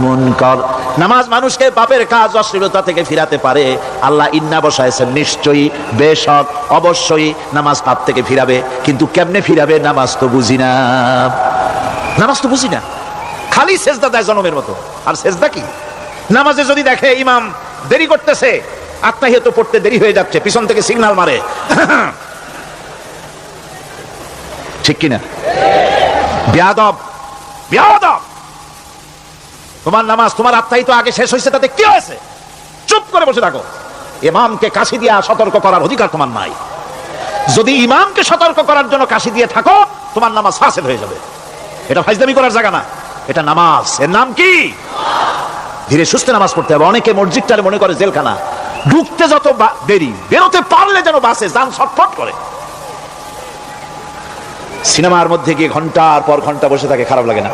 মুনকার। নামাজ মানুষকে পাপের কাজ, অশ্লীলতা থেকে ফিরাতে পারে। আল্লাহ ইন্না বসায়ছেন, নিশ্চয়ই, বেশক, অবশ্যই নামাজ পাপ থেকে ফিরাবে। কিন্তু কেমনে ফিরাবে নামাজ তো বুঝি না। নামাজ তো বুঝি না, খালি সেজদা দেয় জনমের মতো। আর সেজদা কি? নামাজে যদি দেখে ইমাম দেরি করতেছে, আত্মাহিয়াত পড়তে দেরি হয়ে যাচ্ছে, পিছন থেকে সিগন্যাল মারে, ঠিক কিনা? বেয়াদব, বেয়াদব। তোমার নামাজ, তোমার আত্মাহিত আগে শেষ হয়েছে, তাতে কি হয়েছে? চুপ করে বসে থাকো। ইমামকে কাশি দিয়া সতর্ক করার অধিকার তোমার নাই। যদি ইমামকে সতর্ক করার জন্য কাশি দিয়ে থাকো, তোমার নামাজ ফাসেদ হয়ে যাবে। এটা ফাজলামি করার জায়গা না, এটা নামাজ। এর নাম কি? ধীরে সুস্থে নামাজ পড়তে হবে। অনেকে মসজিদটারে মনে করে জেলখানা। ঢুকতে যত দেরি, বেরোতে পারলে যেন বাসে যান ছটফট করে। সিনেমার মধ্যে গিয়ে ঘন্টার পর ঘন্টা বসে থাকে, খারাপ লাগে না?